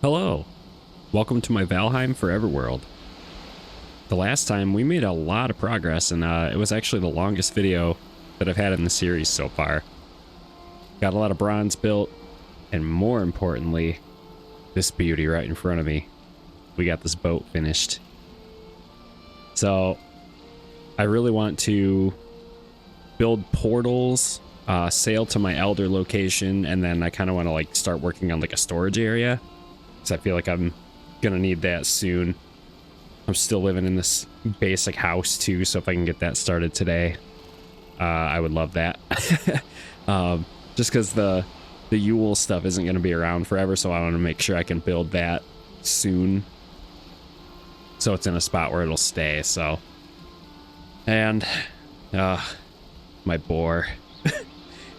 Hello, welcome to my Valheim Forever world. The last time we made a lot of progress, and it was actually the longest video that I've had in the series so far. Got a lot of bronze built, and more importantly, this beauty right in front of me. We got this boat finished. So I really want to build portals, sail to my elder location, and then I kind of want to like start working on like a storage area. I feel like I'm gonna need that soon. I'm still living in this basic house too, so if I can get that started today, I would love that. Just because the Yule stuff isn't gonna be around forever, so I want to make sure I can build that soon, so it's in a spot where it'll stay. So, and my boar.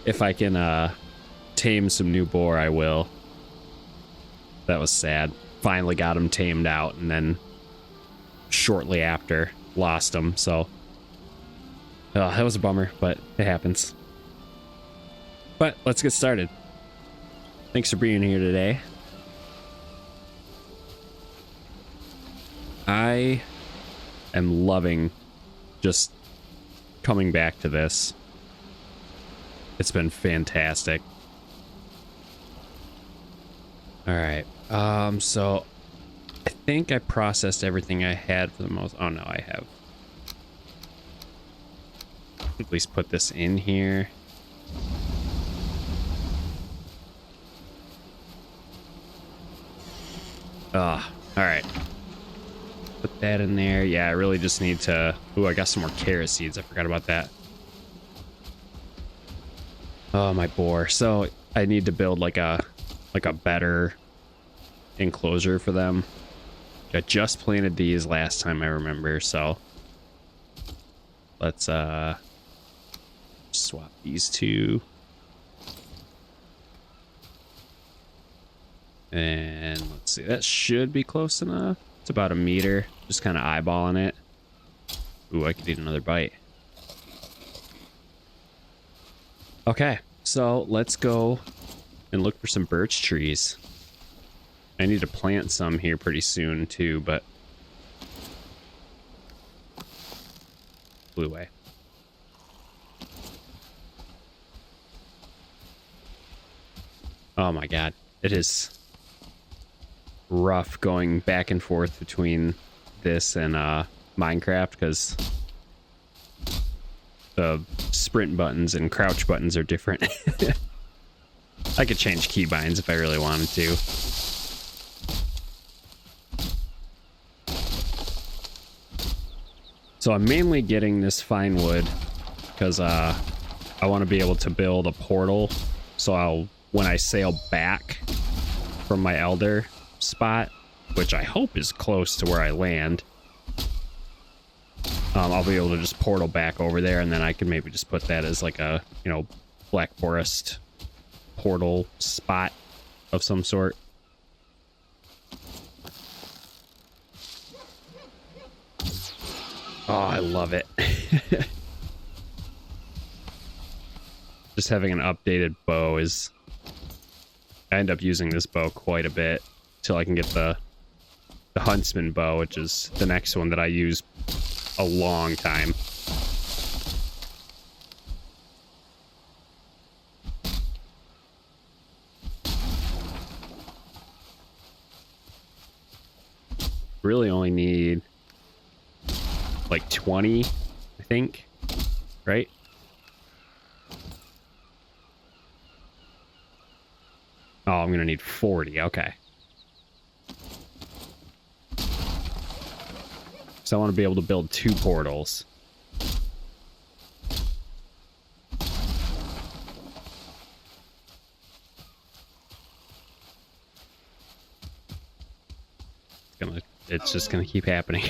If I can tame some new boar, I will. That was sad. Finally got him tamed out, and then shortly after lost him. So that was a bummer, but it happens. But let's get started. Thanks for being here today. I am loving just coming back to this. It's been fantastic. All right. So I think I processed everything I had for the most. Oh no, I have. At least put this in here. All right. Put that in there. Yeah, I really just need to. Ooh, I got some more carrot seeds. I forgot about that. Oh, my boar. So I need to build like a better enclosure for them. I just planted these last time I remember, so let's swap these two. And let's see, that should be close enough. It's about a meter. Just kind of eyeballing it. Ooh, I could eat another bite. Okay, so let's go and look for some birch trees. I need to plant some here pretty soon too, but blew away. Oh my god, it is rough going back and forth between this and Minecraft, because the sprint buttons and crouch buttons are different. I could change keybinds if I really wanted to. So I'm mainly getting this fine wood because I want to be able to build a portal. So when I sail back from my elder spot, which I hope is close to where I land, I'll be able to just portal back over there, and then I can maybe just put that as like a, Black Forest portal spot of some sort. Oh, I love it. Just having an updated bow is... I end up using this bow quite a bit till I can get the Huntsman bow, which is the next one that I use a long time. Really only need like 20, I think, right? Oh, I'm gonna need 40. Okay. So I want to be able to build 2 portals. It's just gonna keep happening.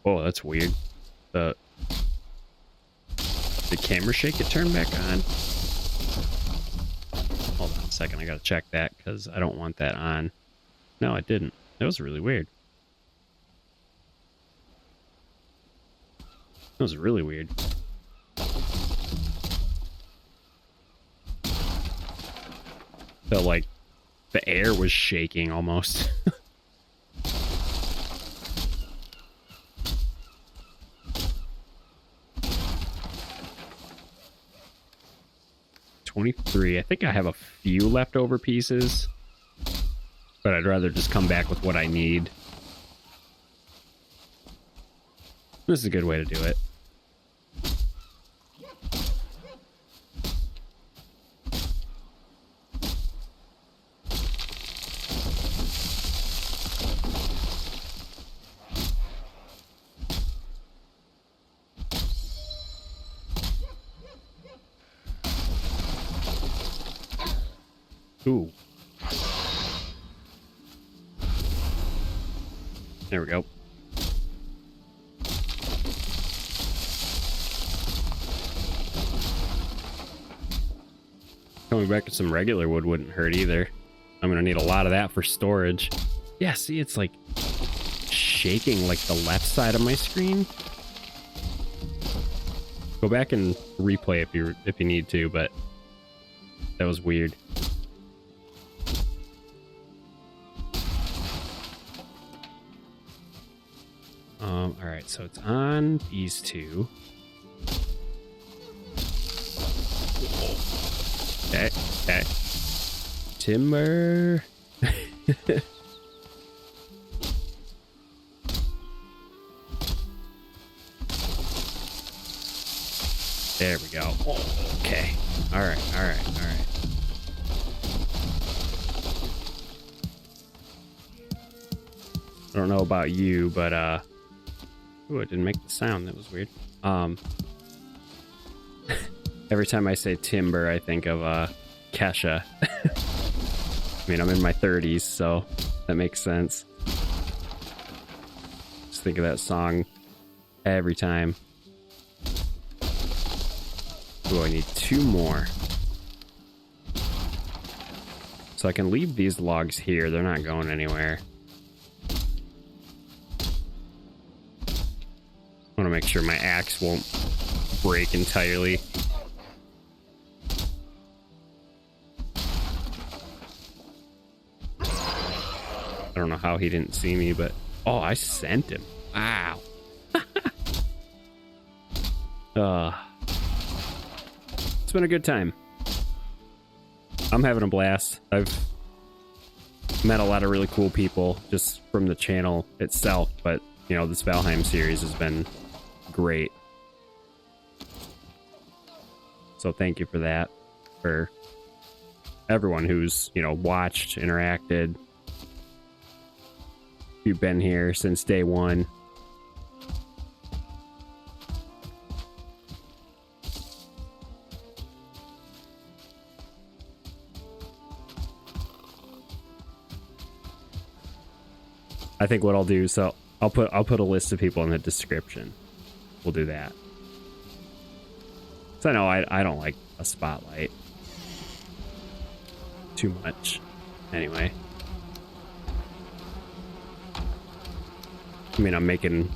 Oh, that's weird. Did camera shake it turn back on? Hold on a second, I gotta check that because I don't want that on. No, it didn't. That was really weird. That was really weird. Felt like the air was shaking almost. 23. I think I have a few leftover pieces, but I'd rather just come back with what I need. This is a good way to do it. Ooh. There we go. Coming back to some regular wood wouldn't hurt either. I'm gonna need a lot of that for storage. Yeah, see, it's like shaking like the left side of my screen. Go back and replay if you need to, but that was weird. All right, so it's on these two. Okay. Timber. There we go. Okay. All right. I don't know about you, but ooh, it didn't make the sound. That was weird. Every time I say timber, I think of Kesha. I mean, I'm in my 30s, so that makes sense. Just think of that song every time. Ooh, I need 2 more. So I can leave these logs here. They're not going anywhere. I want to make sure my axe won't break entirely. I don't know how he didn't see me, but... Oh, I sent him. Wow. It's been a good time. I'm having a blast. I've met a lot of really cool people just from the channel itself, but, you know, this Valheim series has been great. So thank you for that. For everyone who's, you know, watched, interacted. You've been here since day one. I think what I'll do, so I'll put a list of people in the description. We'll do that. So I know I don't like a spotlight too much. Anyway. I mean, I'm making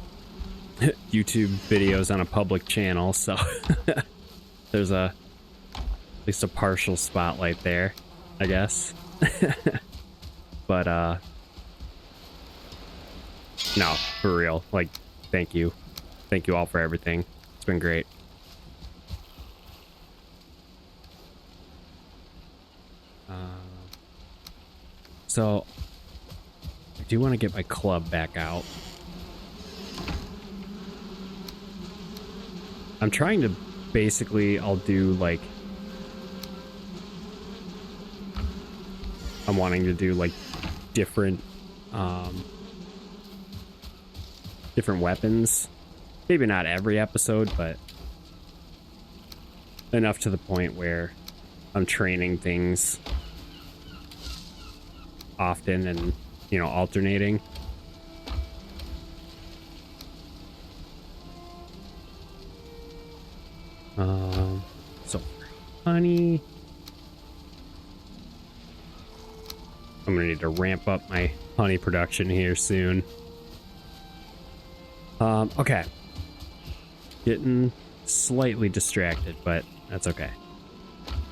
YouTube videos on a public channel, so there's at least a partial spotlight there, I guess. But no, for real, like, thank you all for everything. It's been great. So I do want to get my club back out. I'm trying to basically, I'll do like, I'm wanting to do like different weapons. Maybe not every episode, but enough to the point where I'm training things often and, you know, alternating. So honey, I'm gonna need to ramp up my honey production here soon. Okay, getting slightly distracted, but that's okay.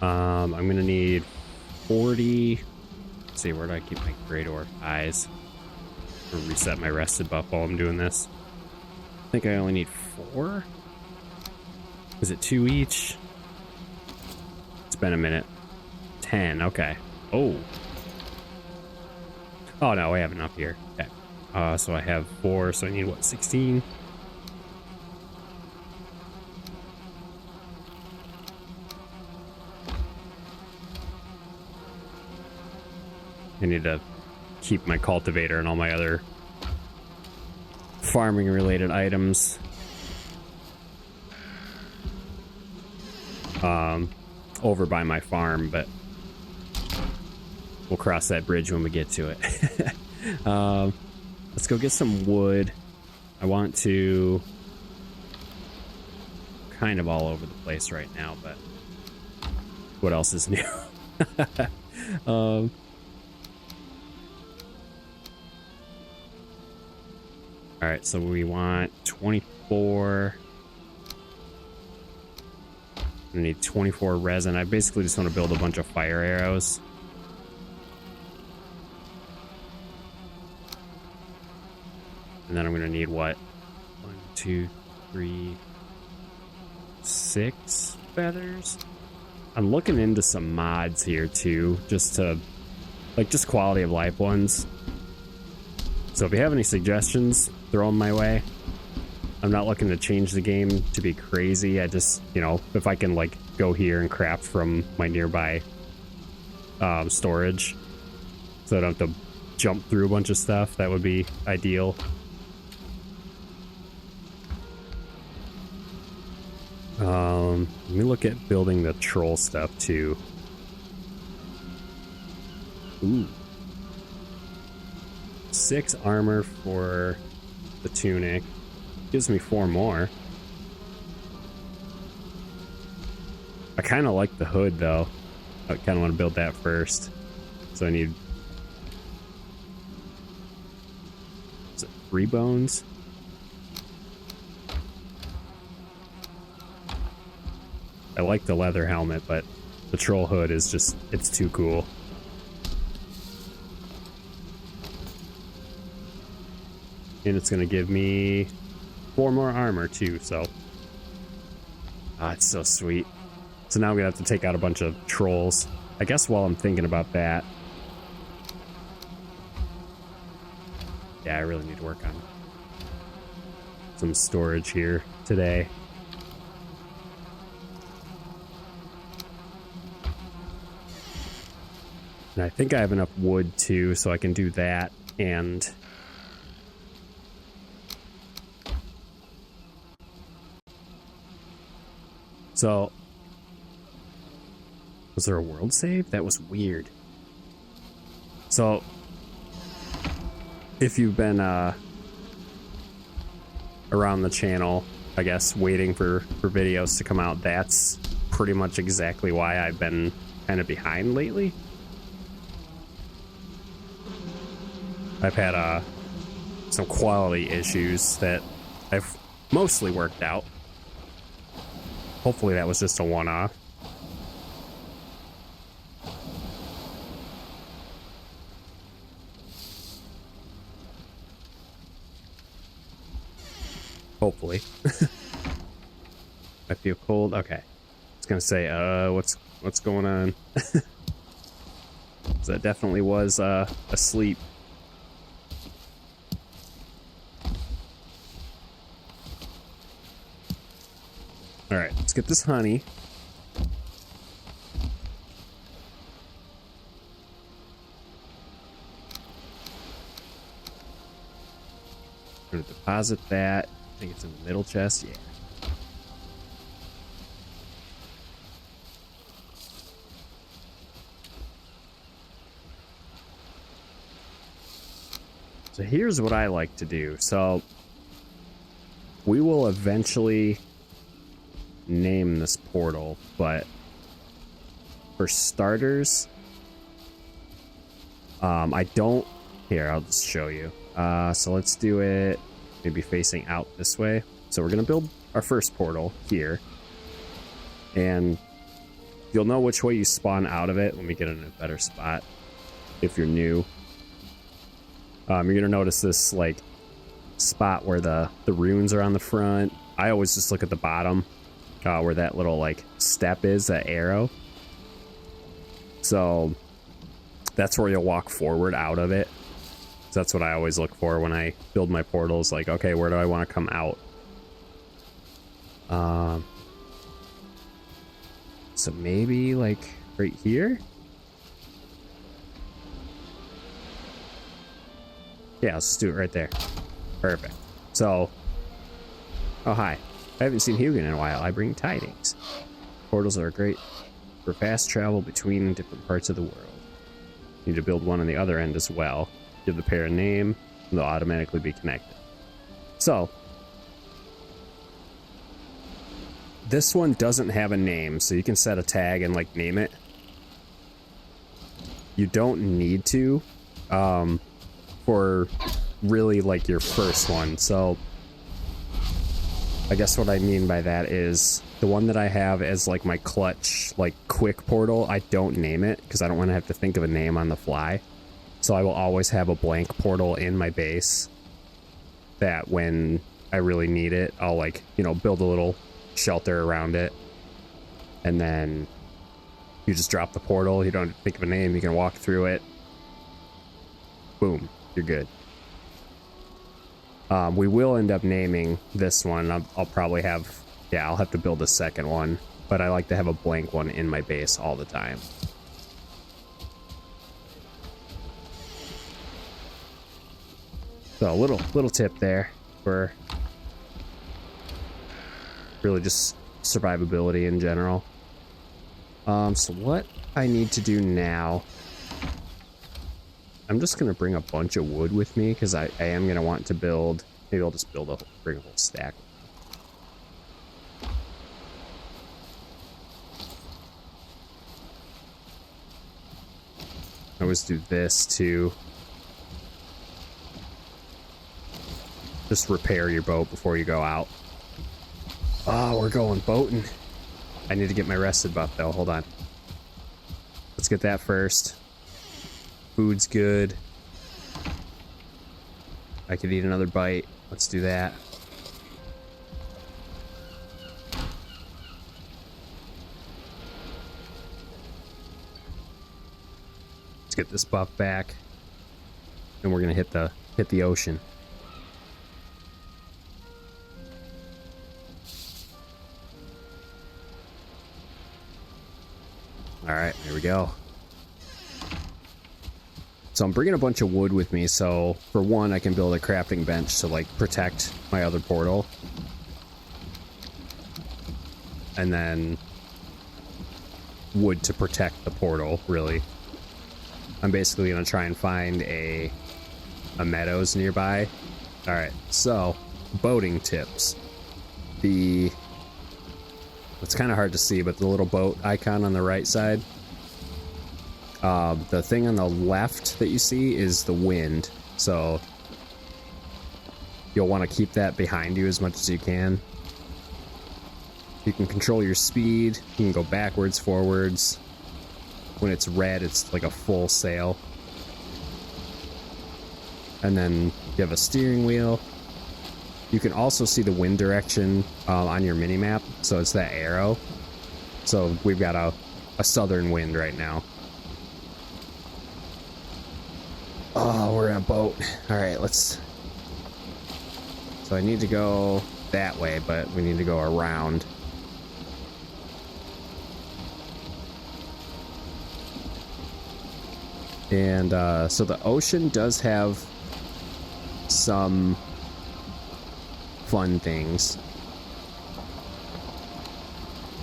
I'm gonna need 40. Let's see, where do I keep my great orc eyes? Or reset my rested buff while I'm doing this. I think I only need 4. Is it 2 each? It's been a minute. 10, okay. Oh. Oh no, I have enough here. Okay. So I have 4, so I need what, 16? I need to keep my cultivator and all my other farming related items over by my farm, but we'll cross that bridge when we get to it. Let's go get some wood. I want to kind of all over the place right now, but what else is new? All right, so we want 24. I need 24 resin. I basically just want to build a bunch of fire arrows. And then I'm going to need what? 1, 2, 3, 6 feathers. I'm looking into some mods here too, just to, like, just quality of life ones. So if you have any suggestions, throw them my way. I'm not looking to change the game to be crazy. I just, you know, if I can like go here and craft from my nearby storage so I don't have to jump through a bunch of stuff, that would be ideal. Let me look at building the troll stuff too. Ooh. 6 armor for the tunic. Gives me 4 more. I kind of like the hood though. I kind of want to build that first. So I need... Is it 3 bones? I like the leather helmet, but the troll hood is just, it's too cool. And it's gonna give me 4 more armor too, so. Ah, it's so sweet. So now I'm gonna have to take out a bunch of trolls. I guess while I'm thinking about that. Yeah, I really need to work on some storage here today. And I think I have enough wood too, so I can do that. And so, was there a world save? That was weird. So, if you've been around the channel, I guess, waiting for videos to come out, that's pretty much exactly why I've been kind of behind lately. I've had some quality issues that I've mostly worked out. Hopefully that was just a one-off. Hopefully. I feel cold. Okay. I was gonna say, what's going on? So that definitely was asleep. All right, let's get this honey. I'm gonna deposit that. I think it's in the middle chest. Yeah. So here's what I like to do. So we will eventually name this portal, but for starters, I don't... Here, I'll just show you. So let's do it maybe facing out this way. So we're gonna build our first portal here, and You'll know which way you spawn out of it. Let me get in a better spot if you're new. You're gonna notice this like spot where the runes are on the front. I always just look at the bottom where that little like step is, that arrow. So that's where you'll walk forward out of it. So that's what I always look for when I build my portals. Like, okay, where do I want to come out? So maybe like right here. Yeah, let's do it right there. Perfect. So, oh hi. I haven't seen Hugin in a while. I bring tidings. Portals are great for fast travel between different parts of the world. You need to build one on the other end as well. Give the pair a name, and they'll automatically be connected. So, this one doesn't have a name, so you can set a tag and like name it. You don't need to for really like your first one. So I guess what I mean by that is the one that I have as like my clutch, like quick portal, I don't name it because I don't want to have to think of a name on the fly. So I will always have a blank portal in my base that when I really need it, I'll like, you know, build a little shelter around it. And then you just drop the portal. You don't think of a name. You can walk through it. Boom. You're good. We will end up naming this one. I'll probably have, yeah, I'll have to build a second one, but I like to have a blank one in my base all the time. So a little tip there for really just survivability in general. So what I need to do now, I'm just gonna bring a bunch of wood with me because I am gonna want to build. Maybe I'll just bring a whole stack. I always do this to just repair your boat before you go out. Oh, we're going boating. I need to get my rested buff though. Hold on. Let's get that first. Food's good. I could eat another bite. Let's do that. Let's get this buff back. And we're gonna hit the ocean. All right, here we go. So I'm bringing a bunch of wood with me, so for one, I can build a crafting bench to like protect my other portal. And then wood to protect the portal, really. I'm basically gonna try and find a Meadows nearby. All right, so boating tips. It's kind of hard to see, but the little boat icon on the right side, the thing on the left that you see is the wind, so you'll want to keep that behind you as much as you can. You can control your speed. You can go backwards, forwards. When it's red, it's like a full sail. And then you have a steering wheel. You can also see the wind direction on your mini-map, so it's that arrow. So we've got a southern wind right now. Oh, we're in a boat. All right, let's... So I need to go that way, but we need to go around. And so the ocean does have some fun things.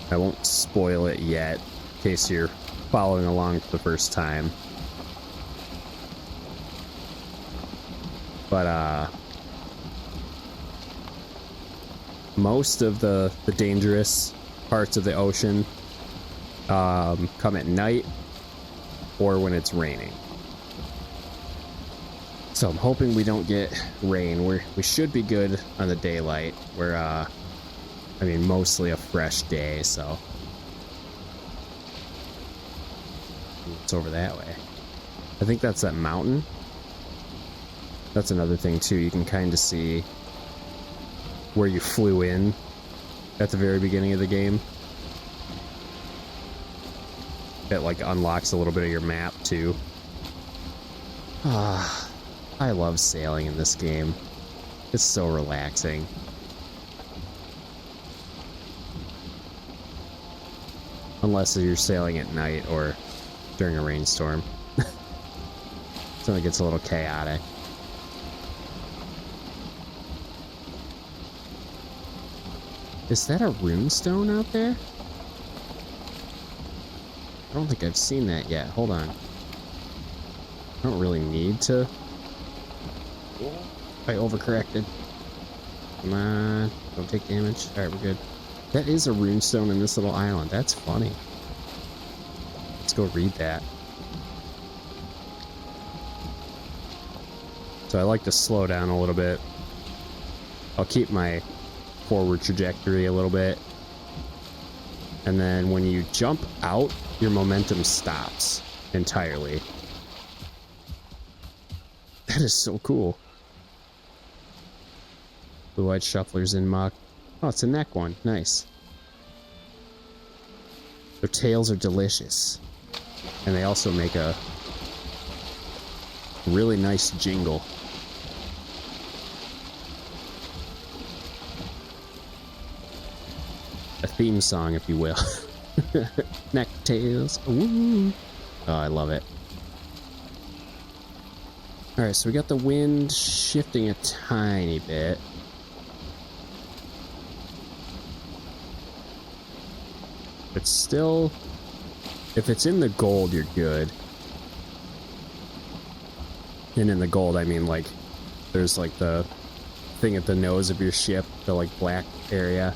I won't spoil it yet in case you're following along for the first time. But most of the dangerous parts of the ocean come at night or when it's raining. So I'm hoping we don't get rain. We should be good on the daylight. We're I mean, mostly a fresh day, so it's over that way. I think that's that mountain. That's another thing too. You can kind of see where you flew in at the very beginning of the game. It like unlocks a little bit of your map too. Ah, I love sailing in this game. It's so relaxing. Unless you're sailing at night or during a rainstorm. So it gets a little chaotic. Is that a runestone out there? I don't think I've seen that yet. Hold on. I don't really need to. I overcorrected. Come on. Don't take damage. Alright, we're good. That is a runestone in this little island. That's funny. Let's go read that. So I like to slow down a little bit. I'll keep my forward trajectory a little bit. And then when you jump out, your momentum stops entirely. That is so cool. Blue-eyed shufflers in muck. Oh, it's a neck one. Nice. Their tails are delicious. And they also make a really nice jingle. A theme song, if you will. Neck tails. Ooh. Oh, I love it. Alright, so we got the wind shifting a tiny bit. It's still, if it's in the gold, you're good. And in the gold, I mean, like, there's like the thing at the nose of your ship, the like black area.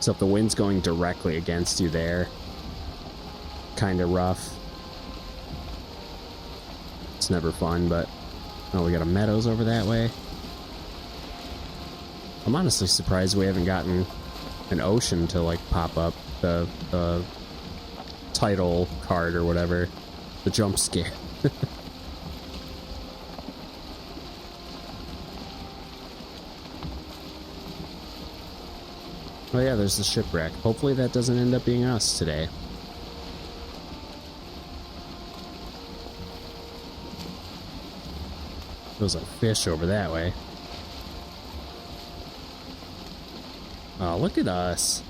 So if the wind's going directly against you there, kind of rough. It's never fun, but oh, we got a Meadows over that way. I'm honestly surprised we haven't gotten an ocean to like pop up. The title card or whatever. The jump scare. Oh yeah, there's the shipwreck. Hopefully that doesn't end up being us today. There's a fish over that way. Oh, look at us.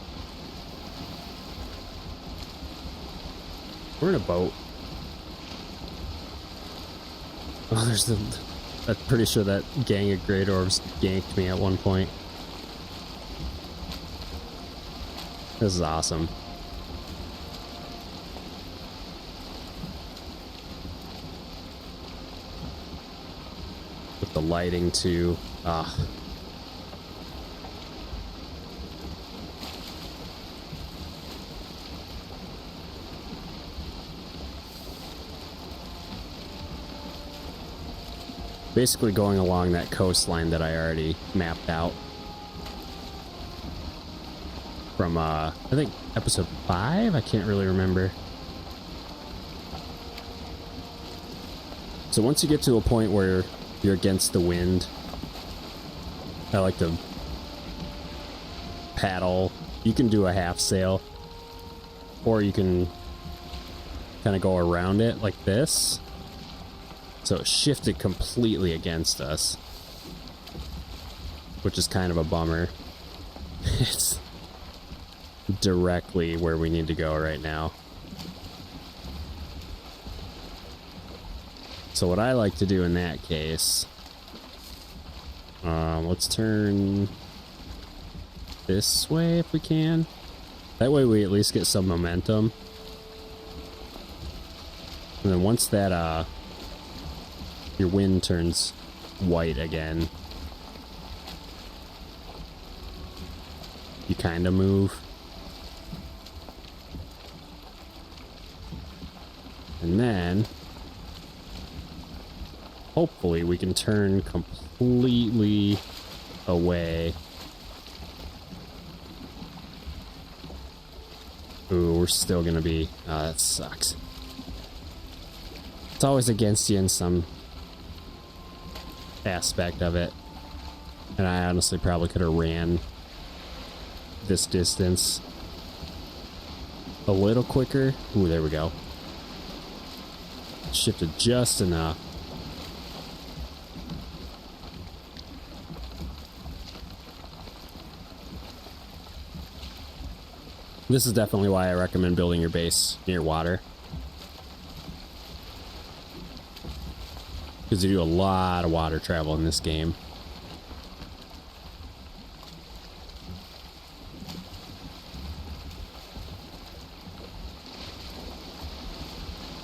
We're in a boat. Oh, there's the... I'm pretty sure that gang of great orbs ganked me at one point. This is awesome. With the lighting too. Ah. Basically going along that coastline that I already mapped out. From, I think, episode 5? I can't really remember. So once you get to a point where you're against the wind, I like to paddle. You can do a half sail, or you can kind of go around it like this. So it shifted completely against us, which is kind of a bummer. It's directly where we need to go right now. So what I like to do in that case, let's turn this way if we can. That way we at least get some momentum. And then once that, your wind turns white again, you kind of move. And then, hopefully we can turn completely away. Ooh, we're still gonna be... that sucks. It's always against you in some aspect of it. And I honestly probably could have ran this distance a little quicker. Ooh, there we go. Shifted just enough. This is definitely why I recommend building your base near water. Because you do a lot of water travel in this game.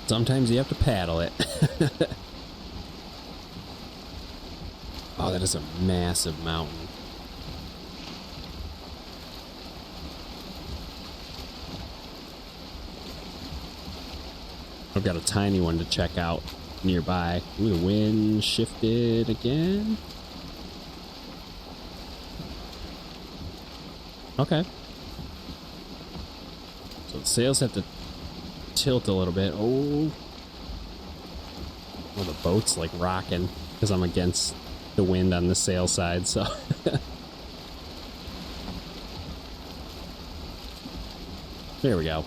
Sometimes you have to paddle it. Oh, that is a massive mountain. I've got a tiny one to check out nearby. Ooh, the wind shifted again. Okay. So the sails have to tilt a little bit. Oh. Well, the boat's like rocking because I'm against the wind on the sail side, so. There we go.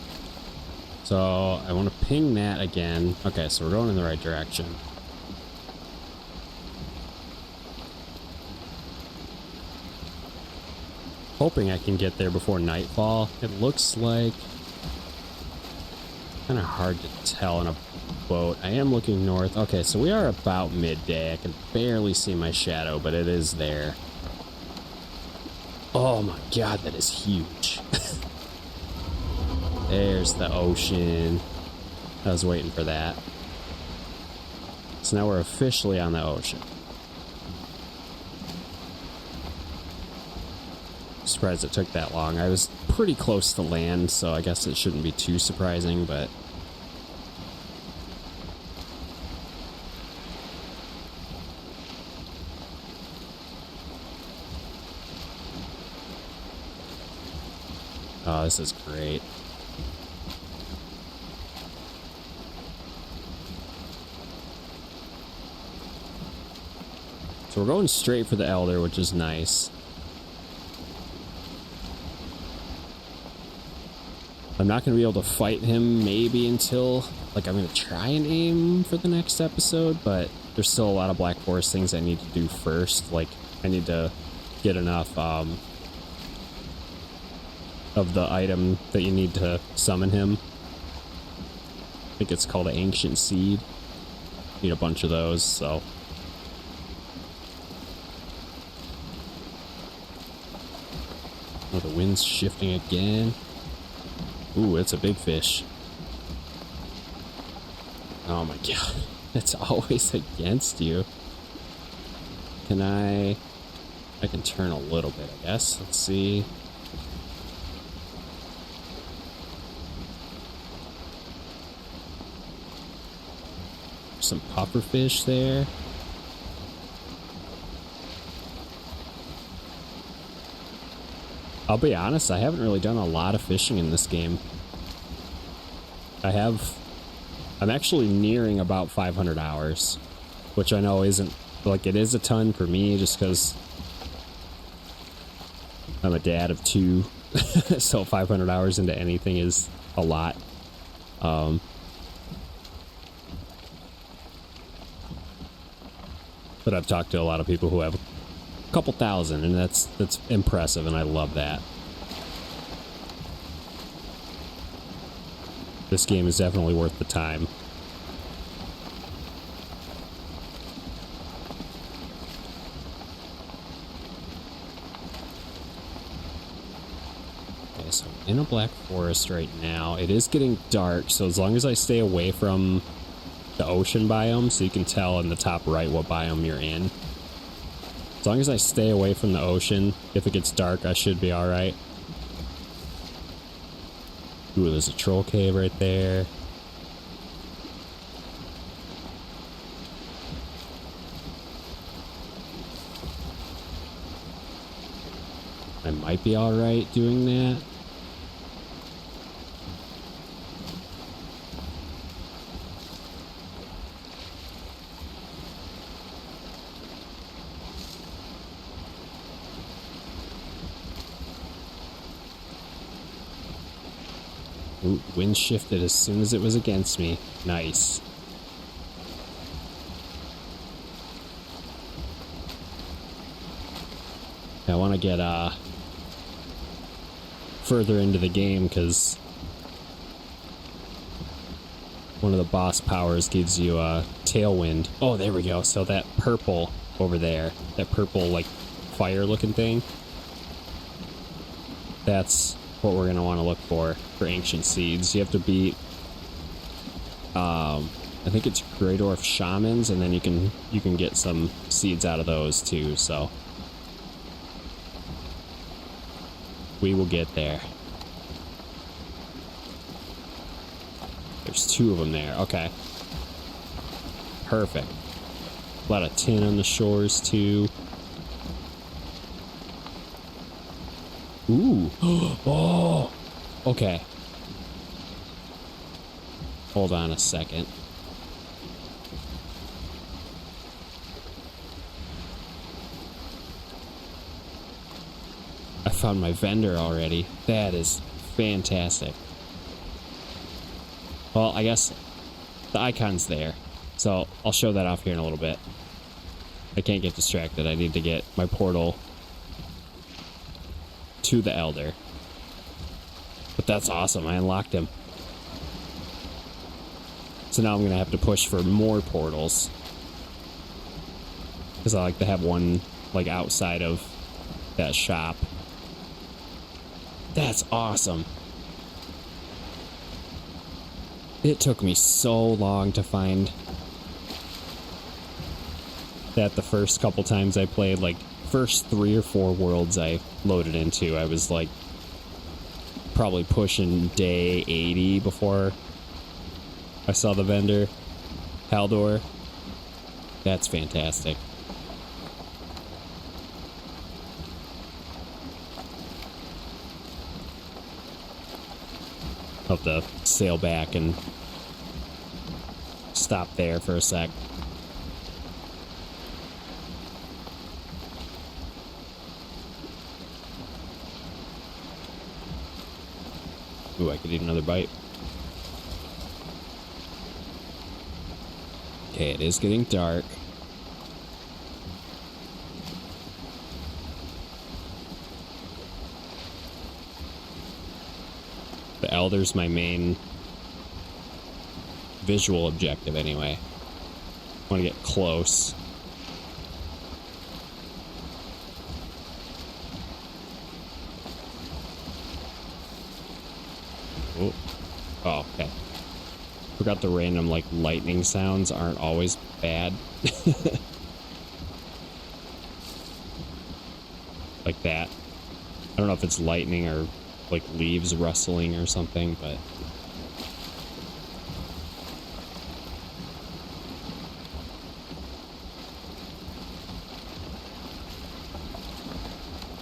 So I want to ping that again. Okay, so we're going in the right direction. Hoping I can get there before nightfall. It looks like kind of hard to tell in a boat. I am looking north. Okay, so we are about midday. I can barely see my shadow, but it is there. Oh my god, that is huge. There's the ocean. I was waiting for that. So now we're officially on the ocean. Surprised it took that long. I was pretty close to land, so I guess it shouldn't be too surprising, but oh, this is great. So we're going straight for the Elder, which is nice. I'm not going to be able to fight him maybe until, like, I'm going to try and aim for the next episode, but there's still a lot of Black Forest things I need to do first. Like, I need to get enough of the item that you need to summon him. I think it's called an Ancient Seed. Need a bunch of those, so. Oh, the wind's shifting again. Ooh, it's a big fish. Oh my god. It's always against you. Can I can turn a little bit, I guess. Let's see. Some pufferfish there. I'll be honest, I haven't really done a lot of fishing in this game. I'm actually nearing about 500 hours, which I know isn't, like, it is a ton for me just because I'm a dad of 2, so 500 hours into anything is a lot. But I've talked to a lot of people who have a couple thousand, and that's impressive, and I love that. This game is definitely worth the time. Okay, so I'm in a Black Forest right now. It is getting dark, so as long as I stay away from the ocean biome, so you can tell in the top right what biome you're in. As long as I stay away from the ocean, if it gets dark, I should be alright. Ooh, there's a troll cave right there. I might be alright doing that. Ooh, wind shifted as soon as it was against me. Nice. I want to get further into the game because one of the boss powers gives you a tailwind. Oh, there we go. So that purple over there, that purple like fire looking thing, that's what we're going to want to look for ancient seeds. You have to beat I think it's Grey Dwarf shamans, and then you can get some seeds out of those too, so we will get there. There's 2 of them there. Okay. Perfect. A lot of tin on the shores too. Ooh. Oh. Okay. Hold on a second. I found my vendor already. That is fantastic. Well, I guess the icon's there, so I'll show that off here in a little bit. I can't get distracted. I need to get my portal to the Elder. But that's awesome. I unlocked him. So now I'm going to have to push for more portals. Because I like to have one, like, outside of that shop. That's awesome. It took me so long to find that the first couple times I played, like, first 3 or 4 worlds I loaded into, I was, like, probably pushing day 80 before I saw the vendor. Haldor. That's fantastic. I'll have to sail back and stop there for a sec. Ooh, I could eat another bite. Okay, it is getting dark. The Elder's my main visual objective anyway. I want to get close. Oh, oh, okay. Forgot the random, like, lightning sounds aren't always bad. Like that. I don't know if it's lightning or, like, leaves rustling or something, but...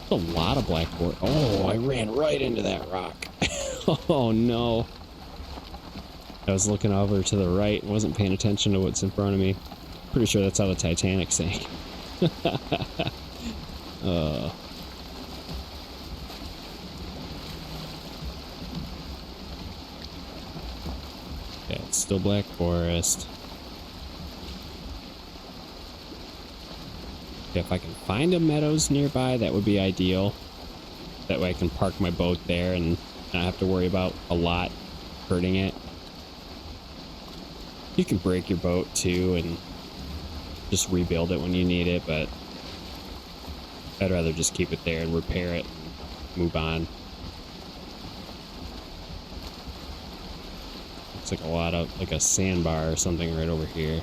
a lot of blackboard. Oh, I ran right into that rock. Oh, no. I was looking over to the right and wasn't paying attention to what's in front of me. Pretty sure that's how the Titanic sank. Yeah, it's still Black Forest. Okay, if I can find a Meadows nearby, that would be ideal. That way I can park my boat there and not have to worry about a lot hurting it. You can break your boat too and just rebuild it when you need it, but I'd rather just keep it there and repair it and move on. Looks like a lot of, like a sandbar or something right over here.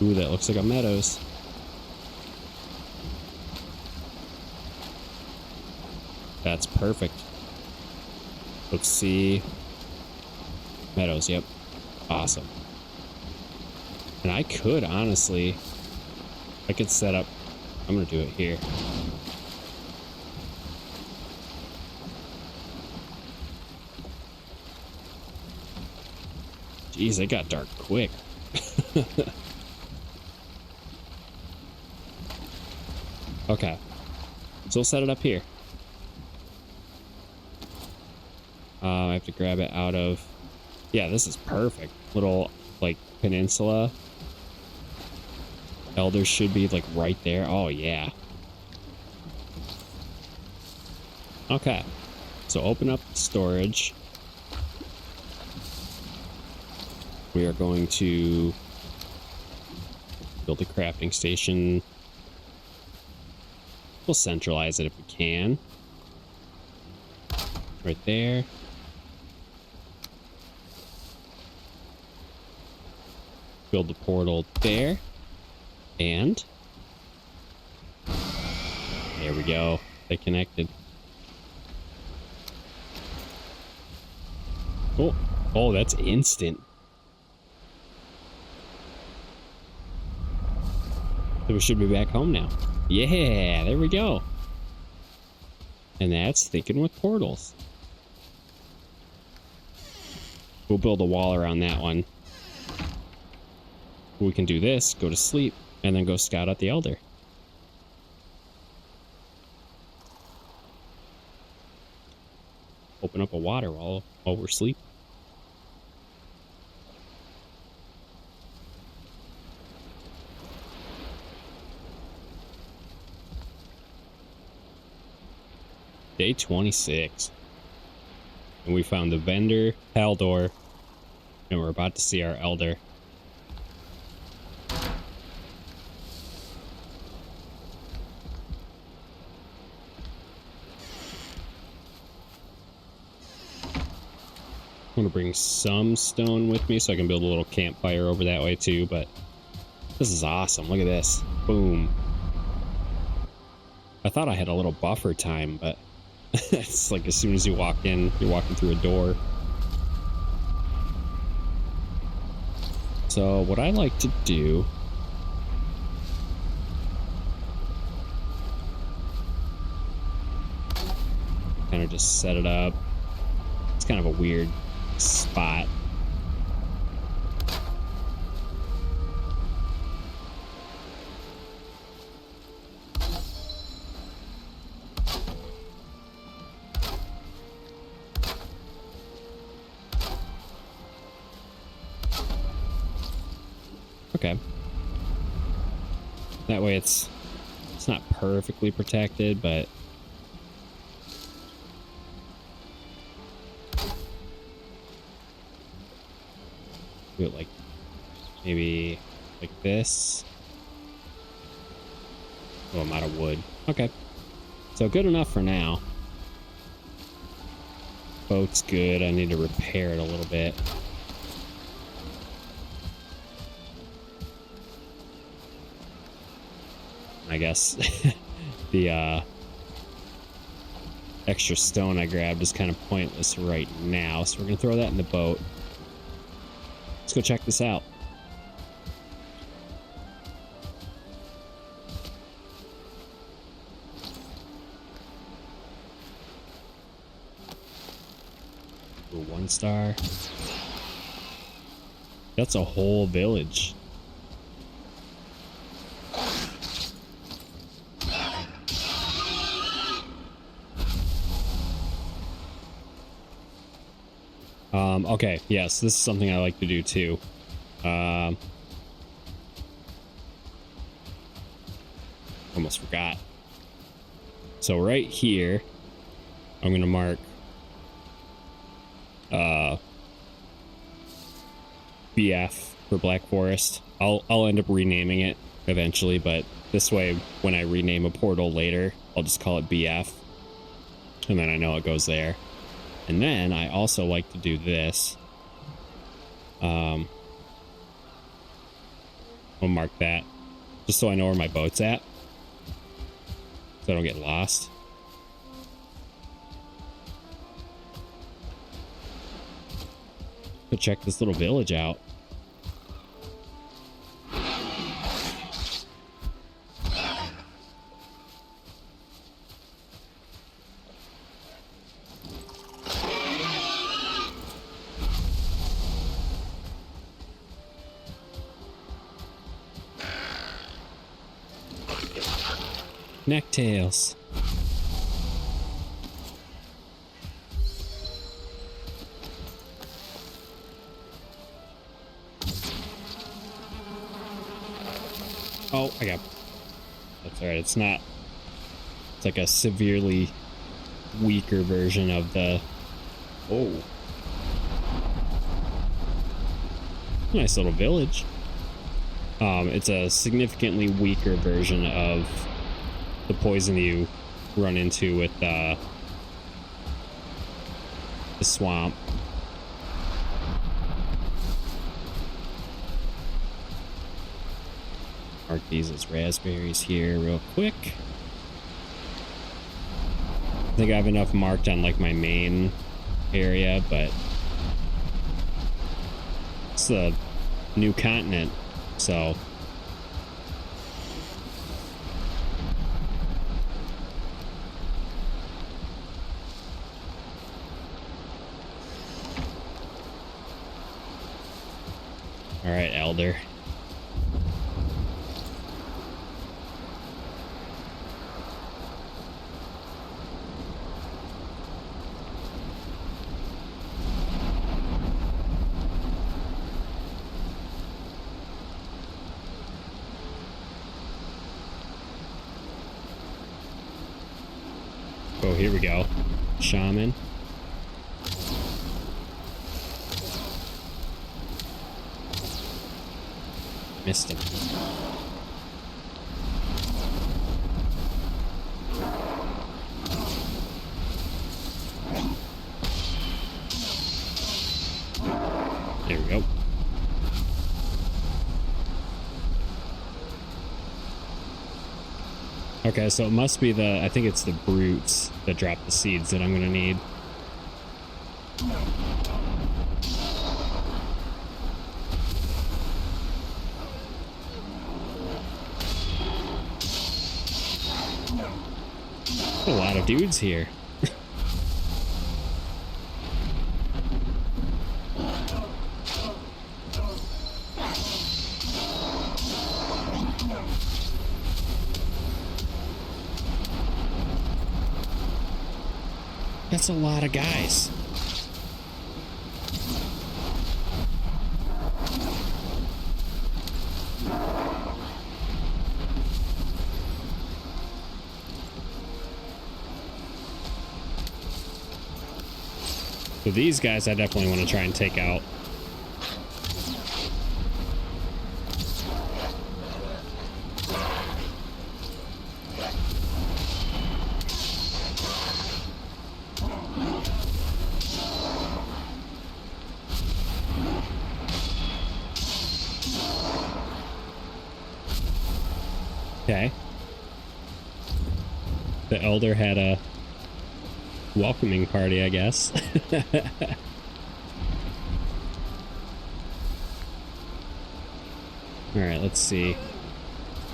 Ooh, that looks like a Meadows. That's perfect. Let's see. Meadows, yep. Awesome. And I could, honestly, I could set up, I'm going to do it here. Jeez, it got dark quick. Okay. So we'll set it up here. I have to grab it out of... Yeah, this is perfect. Little, like, peninsula. Elders should be, like, right there. Oh, yeah. Okay. So open up storage. We are going to build a crafting station. We'll centralize it if we can. Right there. Build the portal there. And there we go. They connected. Oh, oh, that's instant. So we should be back home now. Yeah, there we go. And that's thinking with portals. We'll build a wall around that one. We can do this, go to sleep, and then go scout out the Elder. Open up a water while we're asleep. Day 26. And we found the vendor, Haldor, and we're about to see our Elder. I'm gonna bring some stone with me so I can build a little campfire over that way too, but this is awesome. Look at this. Boom. I thought I had a little buffer time, but it's like as soon as you walk in, you're walking through a door. So what I like to do kind of just set it up. It's kind of a weird spot. Okay. That way it's not perfectly protected, but do it like maybe like this. Oh, I'm out of wood. Okay. So good enough for now. Boat's good. I need to repair it a little bit. I guess the extra stone I grabbed is kind of pointless right now, so we're gonna throw that in the boat. Let's go check this out. Ooh, 1 star. That's a whole village. Okay, yes, this is something I like to do too. Almost forgot. So right here, I'm gonna mark BF for Black Forest. I'll end up renaming it eventually, but this way, when I rename a portal later, I'll just call it BF, and then I know it goes there. And then I also like to do this. I'll mark that just so I know where my boat's at, so I don't get lost. Go check this little village out. Necktails. Oh, I got... That's alright, it's not... It's like a severely weaker version of the... Oh. Nice little village. It's a significantly weaker version of the poison you run into with the swamp. Mark these as raspberries here real quick. I think I have enough marked on like my main area, but it's a new continent, so all right, Elder. Oh, here we go. Shaman. Missed him. There we go. Okay, so it must be the, I think it's the brutes that drop the seeds that I'm gonna need. A lot of dudes here. That's a lot of guys. So these guys I definitely want to try and take out. Okay. The Elder had a welcoming party, I guess. Alright, let's see.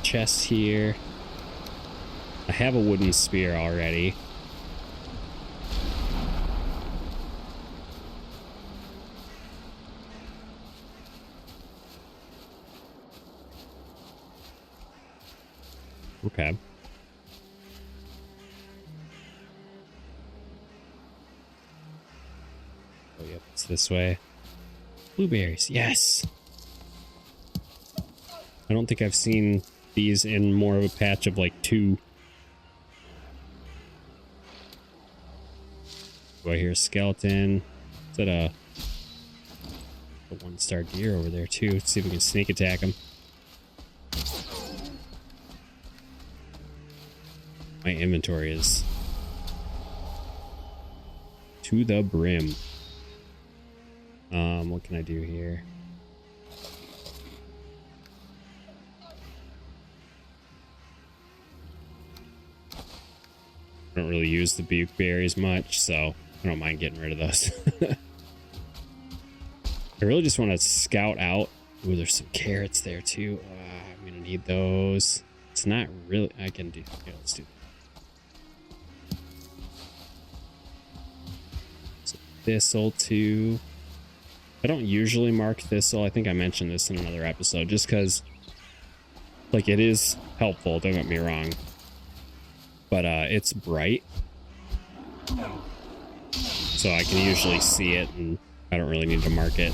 Chest here. I have a wooden spear already. Okay. Oh, yep, it's this way. Blueberries, yes! I don't think I've seen these in more of a patch of like 2. Do I hear a skeleton? Is that a 1-star deer over there too? Let's see if we can sneak attack him. My inventory is to the brim. What can I do here? I don't really use the buke berries much, so I don't mind getting rid of those. I really just want to scout out. Ooh, there's some carrots there too. I'm gonna need those. It's not really. I can do. Yeah, let's do. So thistle too. I don't usually mark thistle. I think I mentioned this in another episode, just because, like, it is helpful. Don't get me wrong. But it's bright, so I can usually see it, and I don't really need to mark it.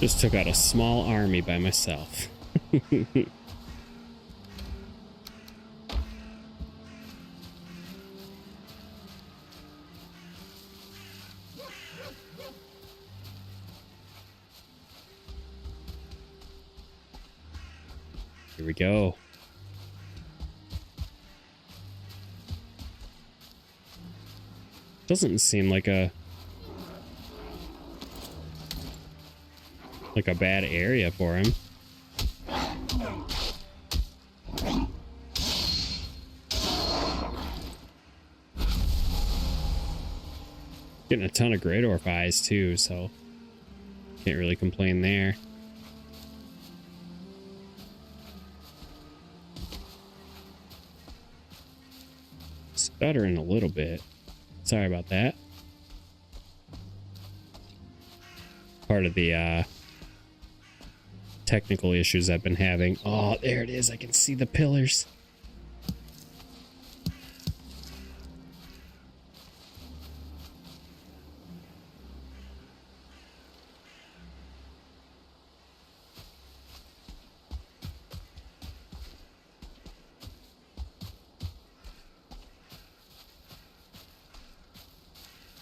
Just took out a small army by myself. Here we go. Doesn't seem like a bad area for him. Getting a ton of Great Orph eyes too, so can't really complain there. Stuttering a little bit. Sorry about that. Part of the technical issues I've been having. Oh, there it is. I can see the pillars.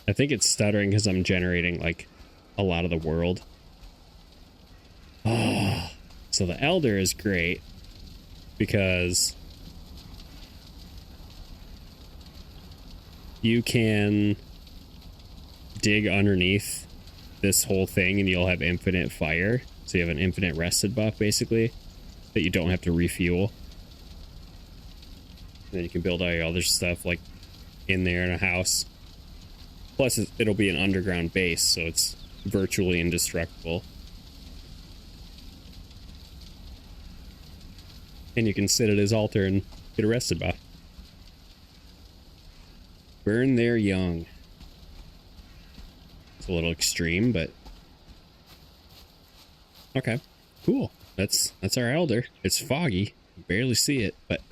I think it's stuttering because I'm generating like a lot of the world. Oh, so the Elder is great because you can dig underneath this whole thing and you'll have infinite fire. So you have an infinite rested buff basically that you don't have to refuel. And then you can build all your other stuff like in there in a house. Plus, it'll be an underground base, so it's virtually indestructible. And you can sit at his altar and get arrested buff. Burn their young. It's a little extreme, but... okay, cool. That's our Elder. It's foggy. You barely see it, but...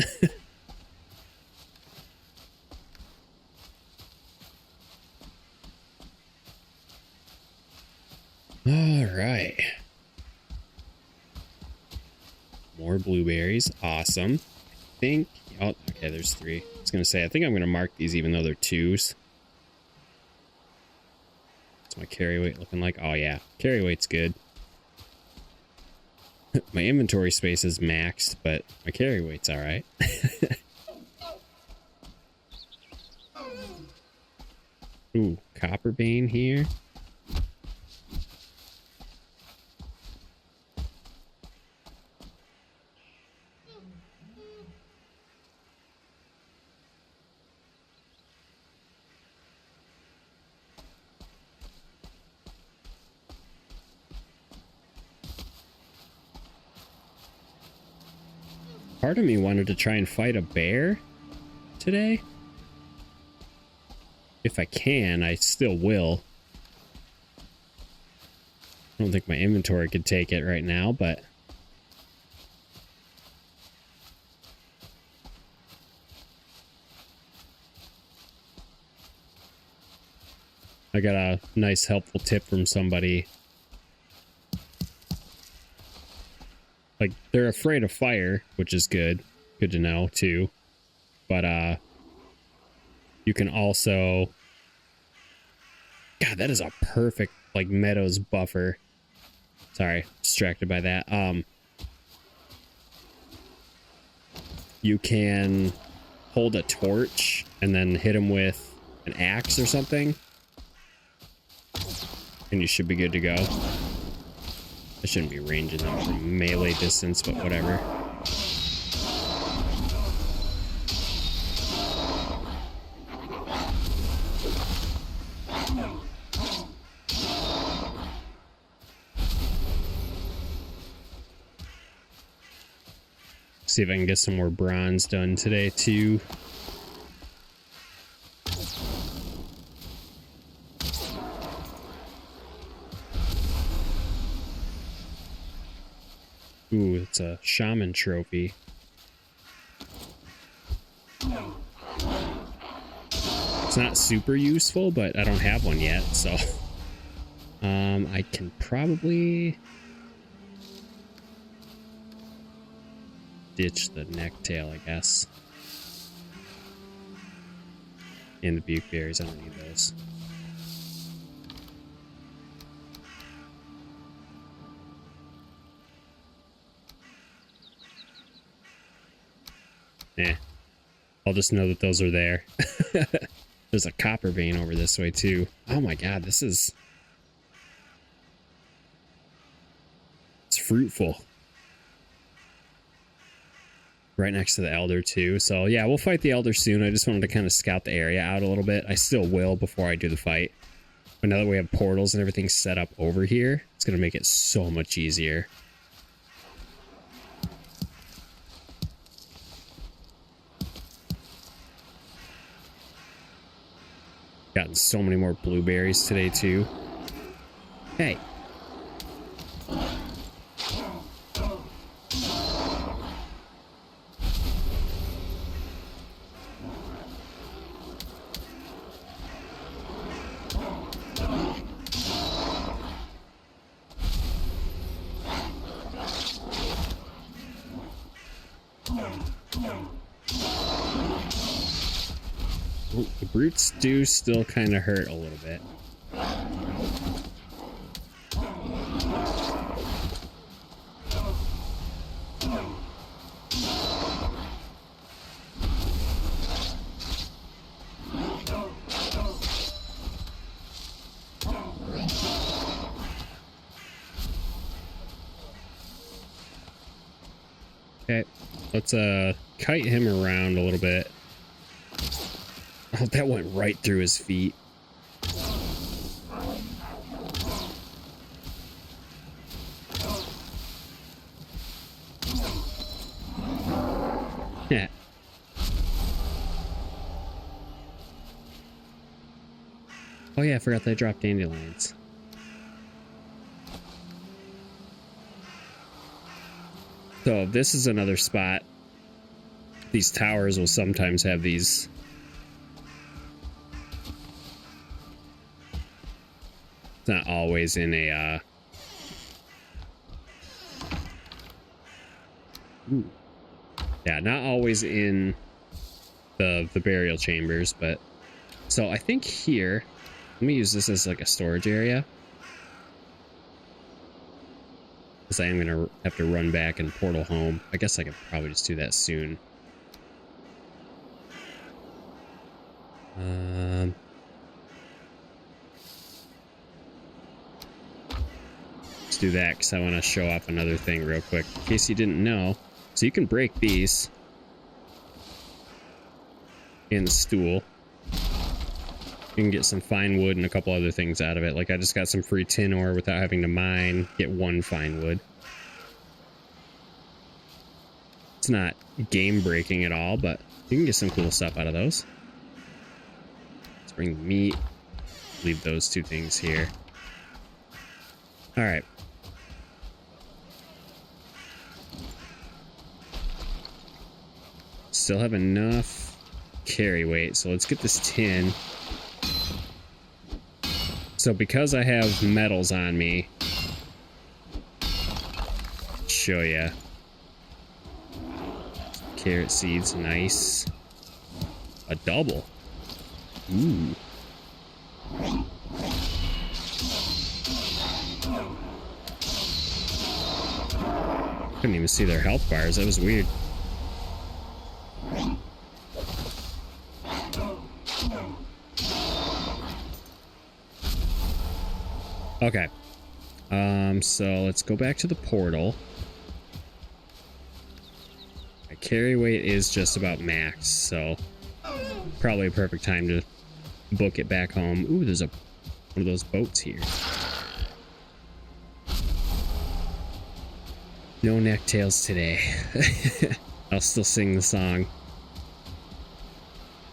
all right. More blueberries. Awesome. I think... oh, okay, there's 3. I was going to say, I think I'm going to mark these even though they're 2s. What's my carry weight looking like? Oh, yeah. Carry weight's good. My inventory space is maxed, but my carry weight's all right. Ooh, copper vein here. Part of me wanted to try and fight a bear today. If I can, I still will. I don't think my inventory could take it right now, but... I got a nice helpful tip from somebody. Like, they're afraid of fire, which is good. Good to know, too. But, you can also... God, that is a perfect, like, Meadows buffer. Sorry, distracted by that. You can hold a torch and then hit him with an axe or something. And you should be good to go. I shouldn't be ranging them from melee distance, but whatever. See if I can get some more bronze done today, too. Ooh, it's a shaman trophy. It's not super useful, but I don't have one yet, so I can probably ditch the necktail, I guess. And the bukeberries, I don't need those. Eh. I'll just know that those are there. There's a copper vein over this way too. Oh my god, this is... It's fruitful. Right next to the elder too. So yeah, we'll fight the elder soon. I just wanted to kind of scout the area out a little bit. I still will before I do the fight. But now that we have portals and everything set up over here, it's going to make it so much easier. Gotten so many more blueberries today too. Hey. Ooh, the brutes do still kind of hurt a little bit. Okay, let's kite him around a little bit. Oh, that went right through his feet. Yeah. Oh yeah, I forgot that I dropped dandelions. So this is another spot. These towers will sometimes have these... It's not always in a, Ooh. Yeah, not always in the burial chambers, but... So I think here... Let me use this as like a storage area. Because I am going to have to run back and portal home. I guess I could probably just do that soon. Let's do that because I want to show off another thing real quick. In case you didn't know. So you can break these. And the stool. You can get some fine wood and a couple other things out of it. Like I just got some free tin ore without having to mine. Get one fine wood. It's not game breaking at all, but you can get some cool stuff out of those. Let's bring the meat. Leave those two things here. All right. Still have enough carry weight, so let's get this tin. So because I have metals on me, show ya. Carrot seeds, nice. A double. Ooh. Couldn't even see their health bars. That was weird. Okay. So let's go back to the portal. My carry weight is just about max, so probably a perfect time to book it back home. Ooh, there's one of those boats here. No necktails today. I'll still sing the song.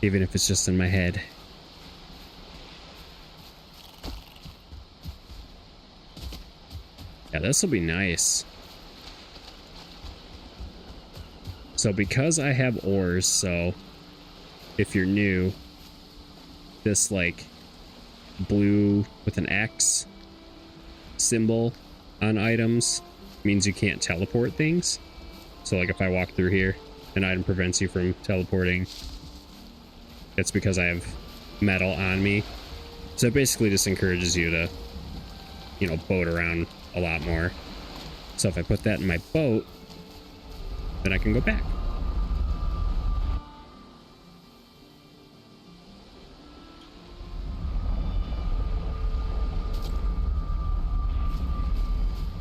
Even if it's just in my head. Yeah, this will be nice. So because I have ores, so if you're new, this like blue with an X symbol on items means you can't teleport things. So like if I walk through here, an item prevents you from teleporting. It's because I have metal on me. So it basically just encourages you to, you know, boat around a lot more. So if I put that in my boat, then I can go back.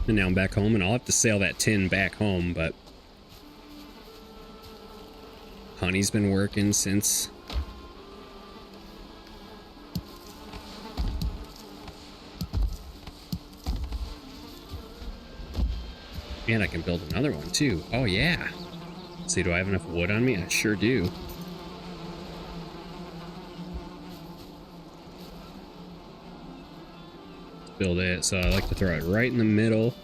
And now I'm back home, and I'll have to sail that tin back home, but honey's been working since. And I can build another one too. Oh yeah. Let's see, do I have enough wood on me? I sure do. Let's build it. So I like to throw it right in the middle.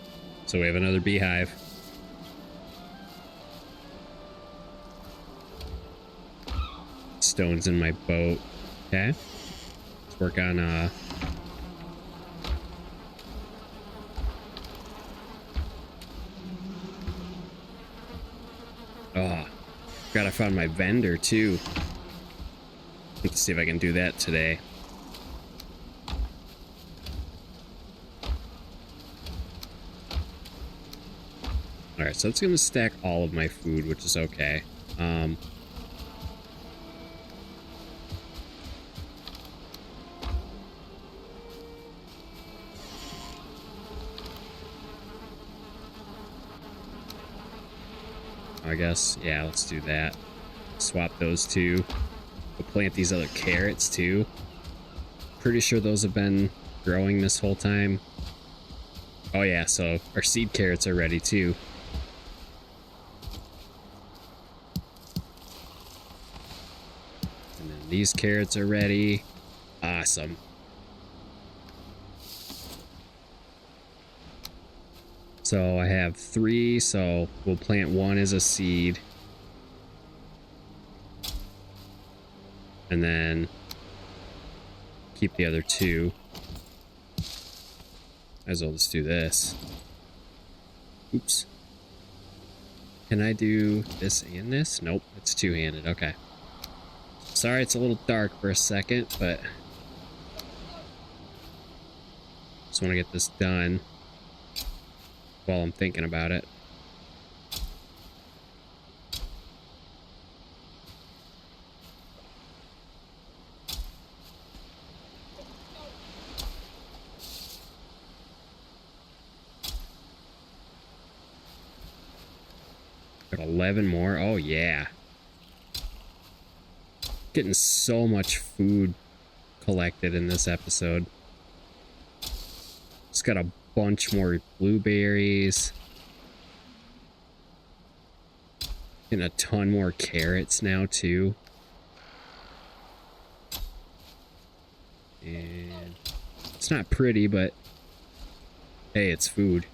So we have another beehive. Stones in my boat. Okay. Let's work on oh, God, I found my vendor too. Let's see if I can do that today. Alright, so it's gonna stack all of my food, which is okay. I guess, yeah, let's do that. Swap those two. We'll plant these other carrots too. Pretty sure those have been growing this whole time. Oh yeah, so our seed carrots are ready too. And then these carrots are ready. Awesome. So I have 3, so we'll plant 1 as a seed. And then keep the other 2. As well, let's do this. Oops. Can I do this and this? Nope, it's two-handed. Okay. Sorry, it's a little dark for a second, but just want to get this done while I'm thinking about it. Got 11 more. Oh yeah. Getting so much food collected in this episode. Just got a bunch more blueberries. And a ton more carrots now too. And it's not pretty, but hey, it's food.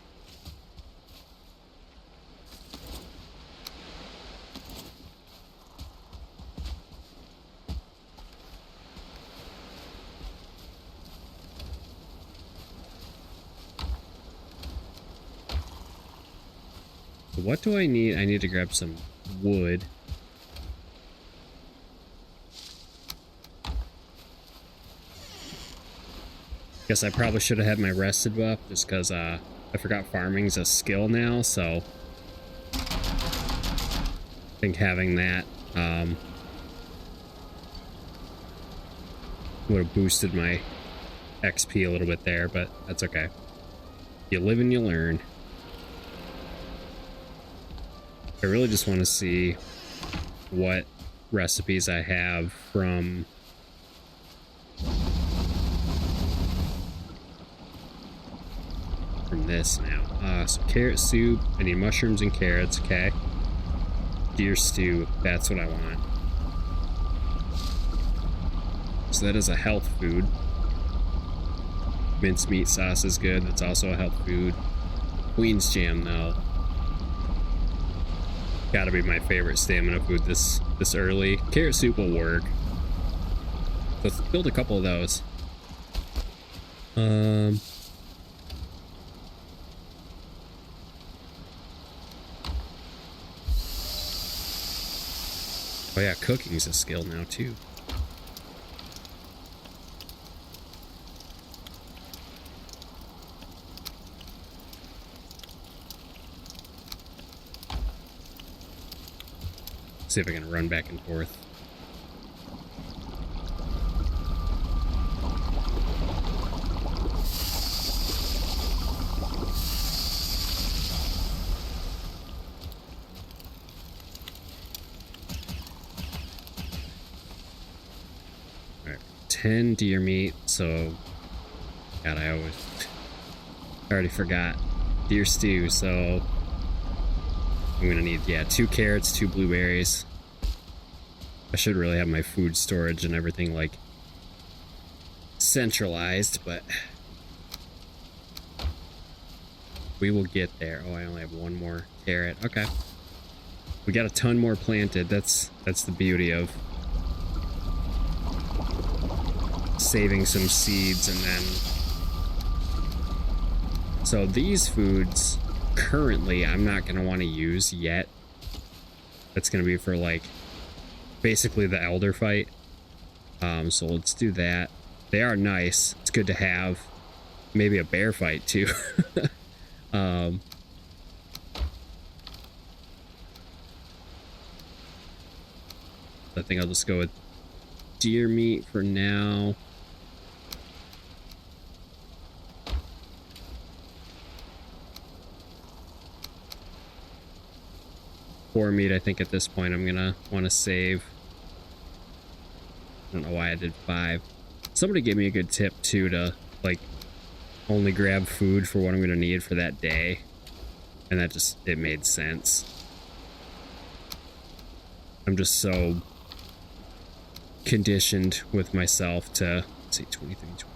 What do I need? I need to grab some wood. Guess I probably should have had my rested buff just because I forgot farming's a skill now, so I think having that would have boosted my XP a little bit there, but that's okay. You live and you learn. I really just want to see what recipes I have from this now. So carrot soup. I need mushrooms and carrots. Okay. Deer stew. That's what I want. So that is a health food. Mincemeat sauce is good. That's also a health food. Queen's jam though. Gotta be my favorite stamina food this early. Carrot soup will work. Let's build a couple of those. yeah, cooking's a skill now too. See if I can run back and forth. All right, 10 deer meat. So, God, I already forgot deer stew. So I'm gonna need, yeah, 2 carrots, 2 blueberries. I should really have my food storage and everything like centralized, but we will get there. Oh, I only have 1 more carrot. Okay. We got a ton more planted. That's the beauty of saving some seeds. And then so these foods currently I'm not going to want to use yet. That's going to be for like basically the elder fight. So let's do that. They are nice. It's good to have. Maybe a bear fight too. I think I'll just go with deer meat for now. Boar meat, I think at this point I'm gonna want to save. I don't know why I did 5. Somebody gave me a good tip too to like only grab food for what I'm gonna need for that day, and that just, it made sense. I'm just so conditioned with myself to, let's see, 23, 23.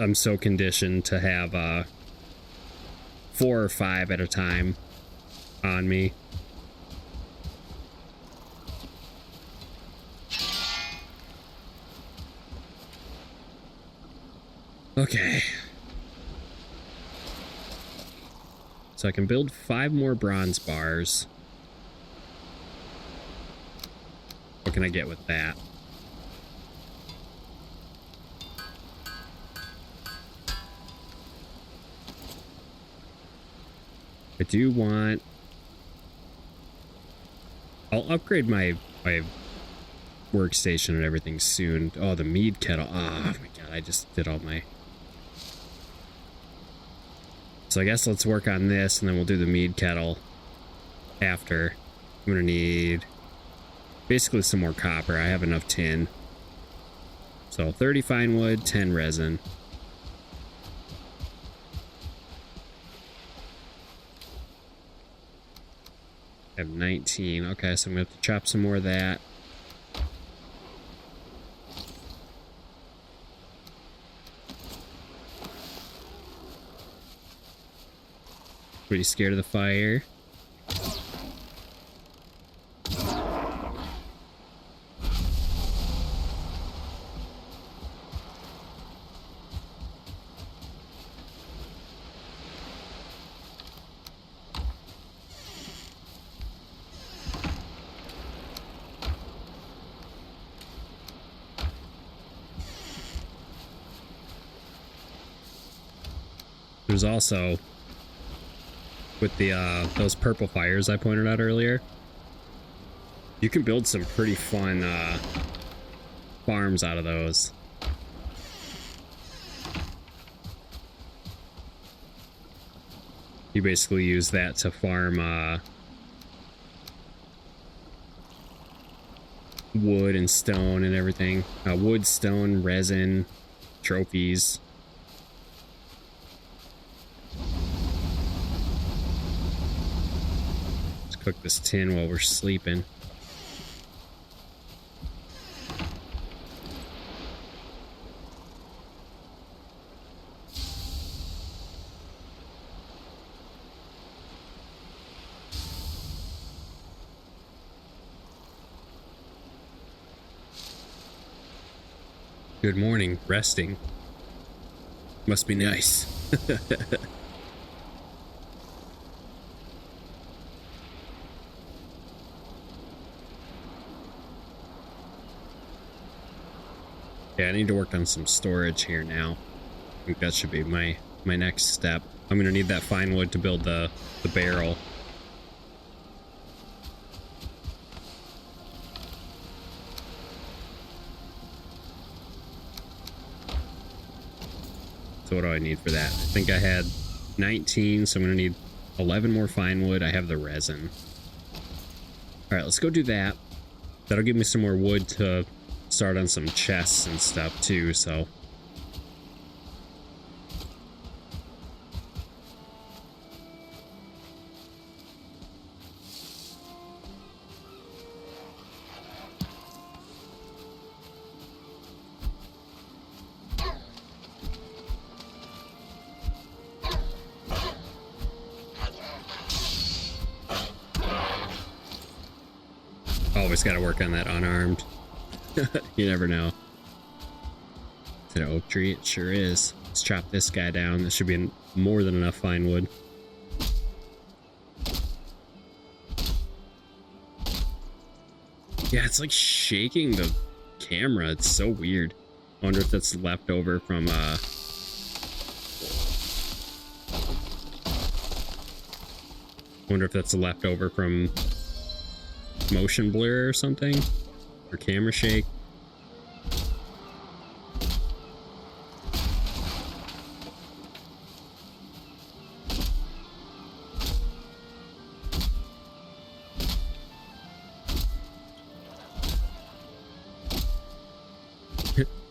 I'm so conditioned to have 4 or 5 at a time on me. Okay. So I can build 5 more bronze bars. What can I get with that? I do want... I'll upgrade my workstation and everything soon. Oh, the mead kettle. Oh my god, I just did all my... So I guess let's work on this, and then we'll do the mead kettle after. I'm gonna need basically some more copper. I have enough tin. So 30 fine wood, 10 resin. I have 19. Okay, so I'm gonna have to chop some more of that. Pretty scared of the fire. There's also, with the those purple fires I pointed out earlier, you can build some pretty fun farms out of those. You basically use that to farm wood and stone and everything. Wood, stone, resin, trophies. Cook this tin while we're sleeping. Good morning, resting. Must be nice. Yeah, I need to work on some storage here now. I think that should be my next step. I'm gonna need that fine wood to build the barrel. So what do I need for that? I think I had 19, so I'm gonna need 11 more fine wood. I have the resin. All right, let's go do that. That'll give me some more wood to start on some chests and stuff too, so. Always got to work on that unarmed. You never know. Is it an oak tree? It sure is. Let's chop this guy down. This should be more than enough fine wood. Yeah, it's like shaking the camera. It's so weird. I wonder if that's left over from motion blur or something, or camera shake.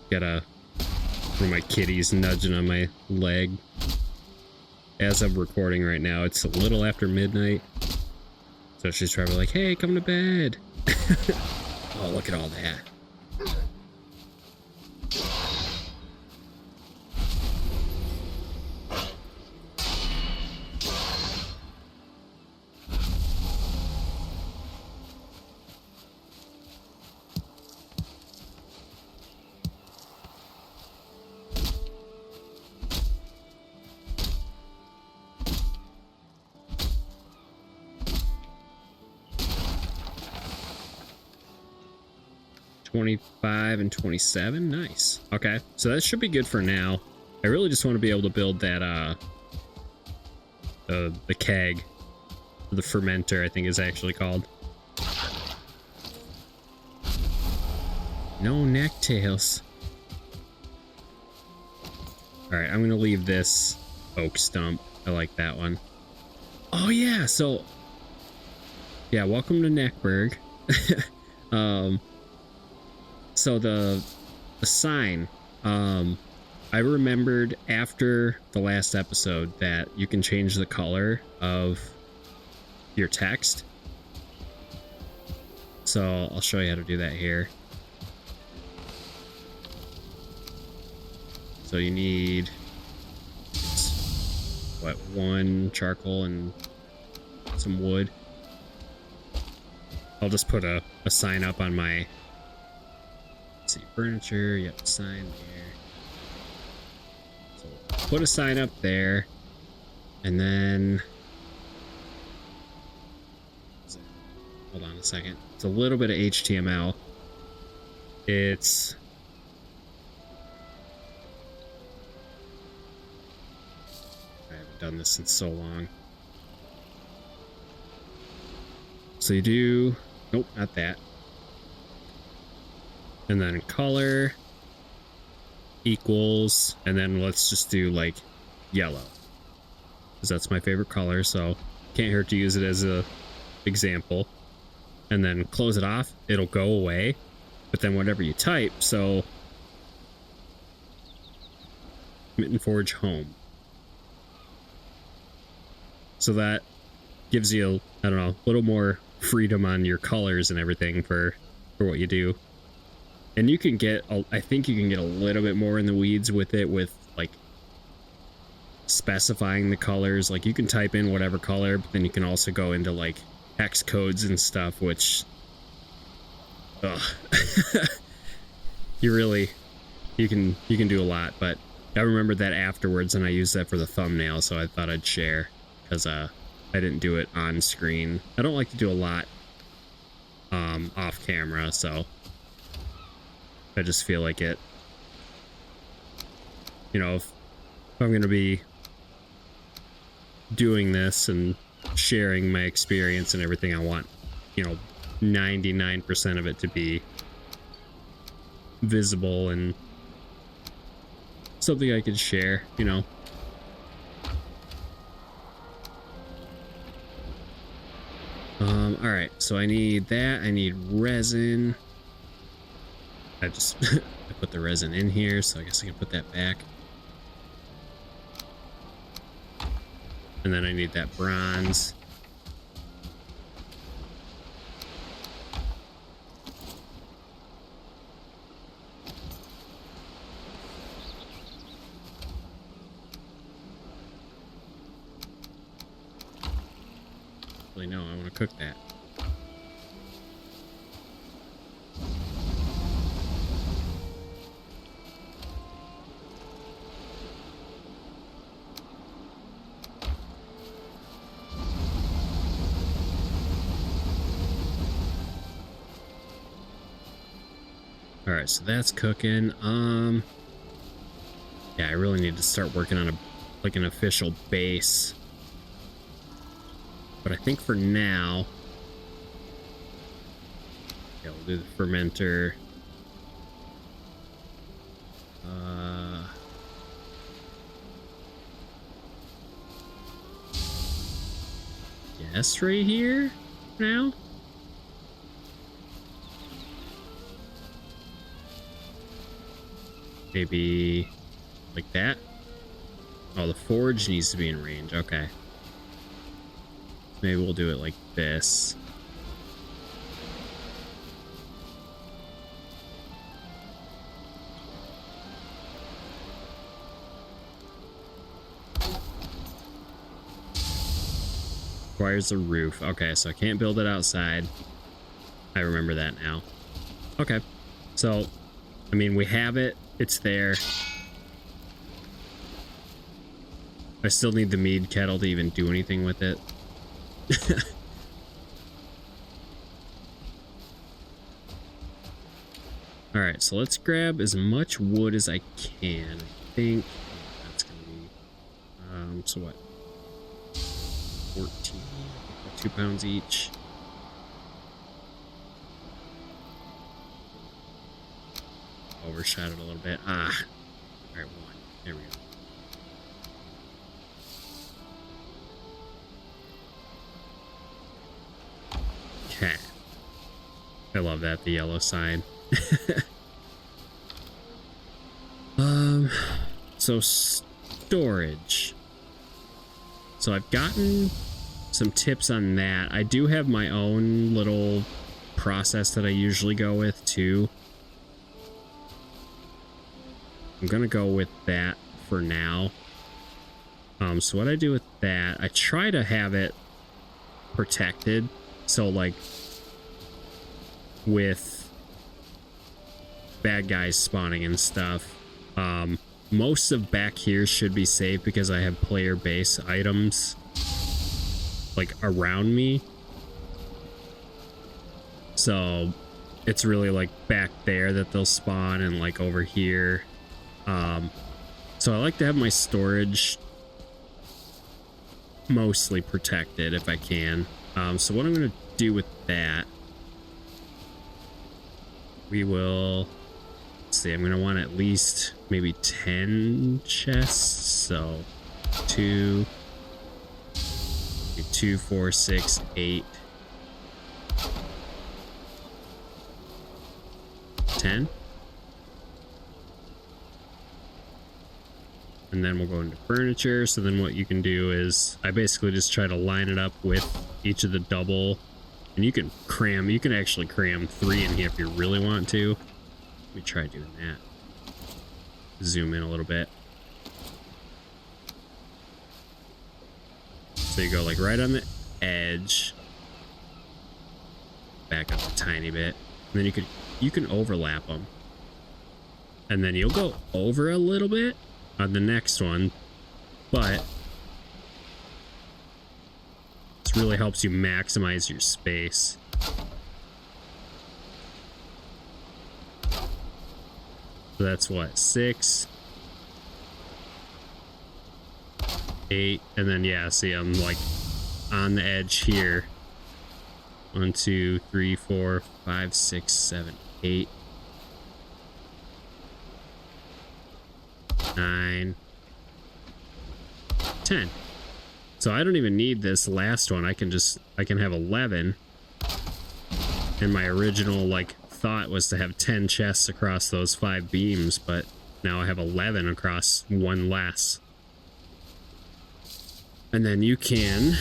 Got one of my kitties nudging on my leg. As I'm recording right now, it's a little after midnight. So she's probably like, hey, come to bed. Oh, look at all that. $25 and $27. Nice. Okay, so that should be good for now. I really just want to be able to build that the keg, the fermenter, I think is actually called. No necktails. All right, I'm gonna leave this oak stump. I like that one. Oh yeah, so yeah, welcome to Neckburg. So the sign, I remembered after the last episode that you can change the color of your text. So I'll show you how to do that here. So you need, what, 1 charcoal and some wood. I'll just put a sign up on my, let's see, furniture, yep, sign there. So put a sign up there, and then, hold on a second. It's a little bit of HTML. I haven't done this in so long. So you do, nope, not that. And then color equals, and then let's just do like yellow, because that's my favorite color, so can't hurt to use it as a example. And then close it off, it'll go away, but then whatever you type, so Mitten Forge home. So that gives you, I don't know, a little more freedom on your colors and everything for what you do. And you can get, I think you can get a little bit more in the weeds with it, with like specifying the colors. Like you can type in whatever color, but then you can also go into like hex codes and stuff, which, you can do a lot. But I remember that afterwards, and I used that for the thumbnail, so I thought I'd share, because I didn't do it on screen. I don't like to do a lot off camera, so I just feel like it you know, if I'm going to be doing this and sharing my experience and everything, I want, you know, 99% of it to be visible and something I can share, you know. All right, so I need that. I need resin. I just I put the resin in here, so I guess I can put that back. And then I need that bronze. Actually, no, I want to cook that. All right, so that's cooking. Yeah, I really need to start working on an official base. But I think for now, yeah, we'll do the fermenter. Yes, right here now. Maybe like that. Oh, the forge needs to be in range. Okay. Maybe we'll do it like this. Requires a roof. Okay, so I can't build it outside. I remember that now. Okay. So, I mean, we have it. It's there. I still need the mead kettle to even do anything with it. All right, so let's grab as much wood as I can. I think that's gonna be so what, 14, 2 pounds each. Overshot it a little bit. All right, 1. There we go. Okay. I love that, the yellow sign. So storage. So I've gotten some tips on that. I do have my own little process that I usually go with too. I'm gonna go with that for now. So what I do with that, I try to have it protected. So like with bad guys spawning and stuff, most of back here should be safe because I have player base items like around me. So it's really like back there that they'll spawn and like over here. So I like to have my storage mostly protected if I can. So what I'm going to do with that, we will, let's see, I'm going to want at least maybe 10 chests. So 2, 4, 6, 8, 10. And then we'll go into furniture. So then what you can do is I basically just try to line it up with each of the double, and you can actually cram 3 in here if you really want to. Let me try doing that. Zoom in a little bit. So you go like right on the edge, back up a tiny bit, and then you can overlap them, and then you'll go over a little bit on the next one, but this really helps you maximize your space. So that's what, 6, 8, and then yeah, see, I'm like on the edge here. 1, 2, 3, 4, 5, 6, 7, 8, 9, 10. So I don't even need this last one. I can have 11. And my original like thought was to have 10 chests across those 5 beams, but now I have 11 across one less. And then you can,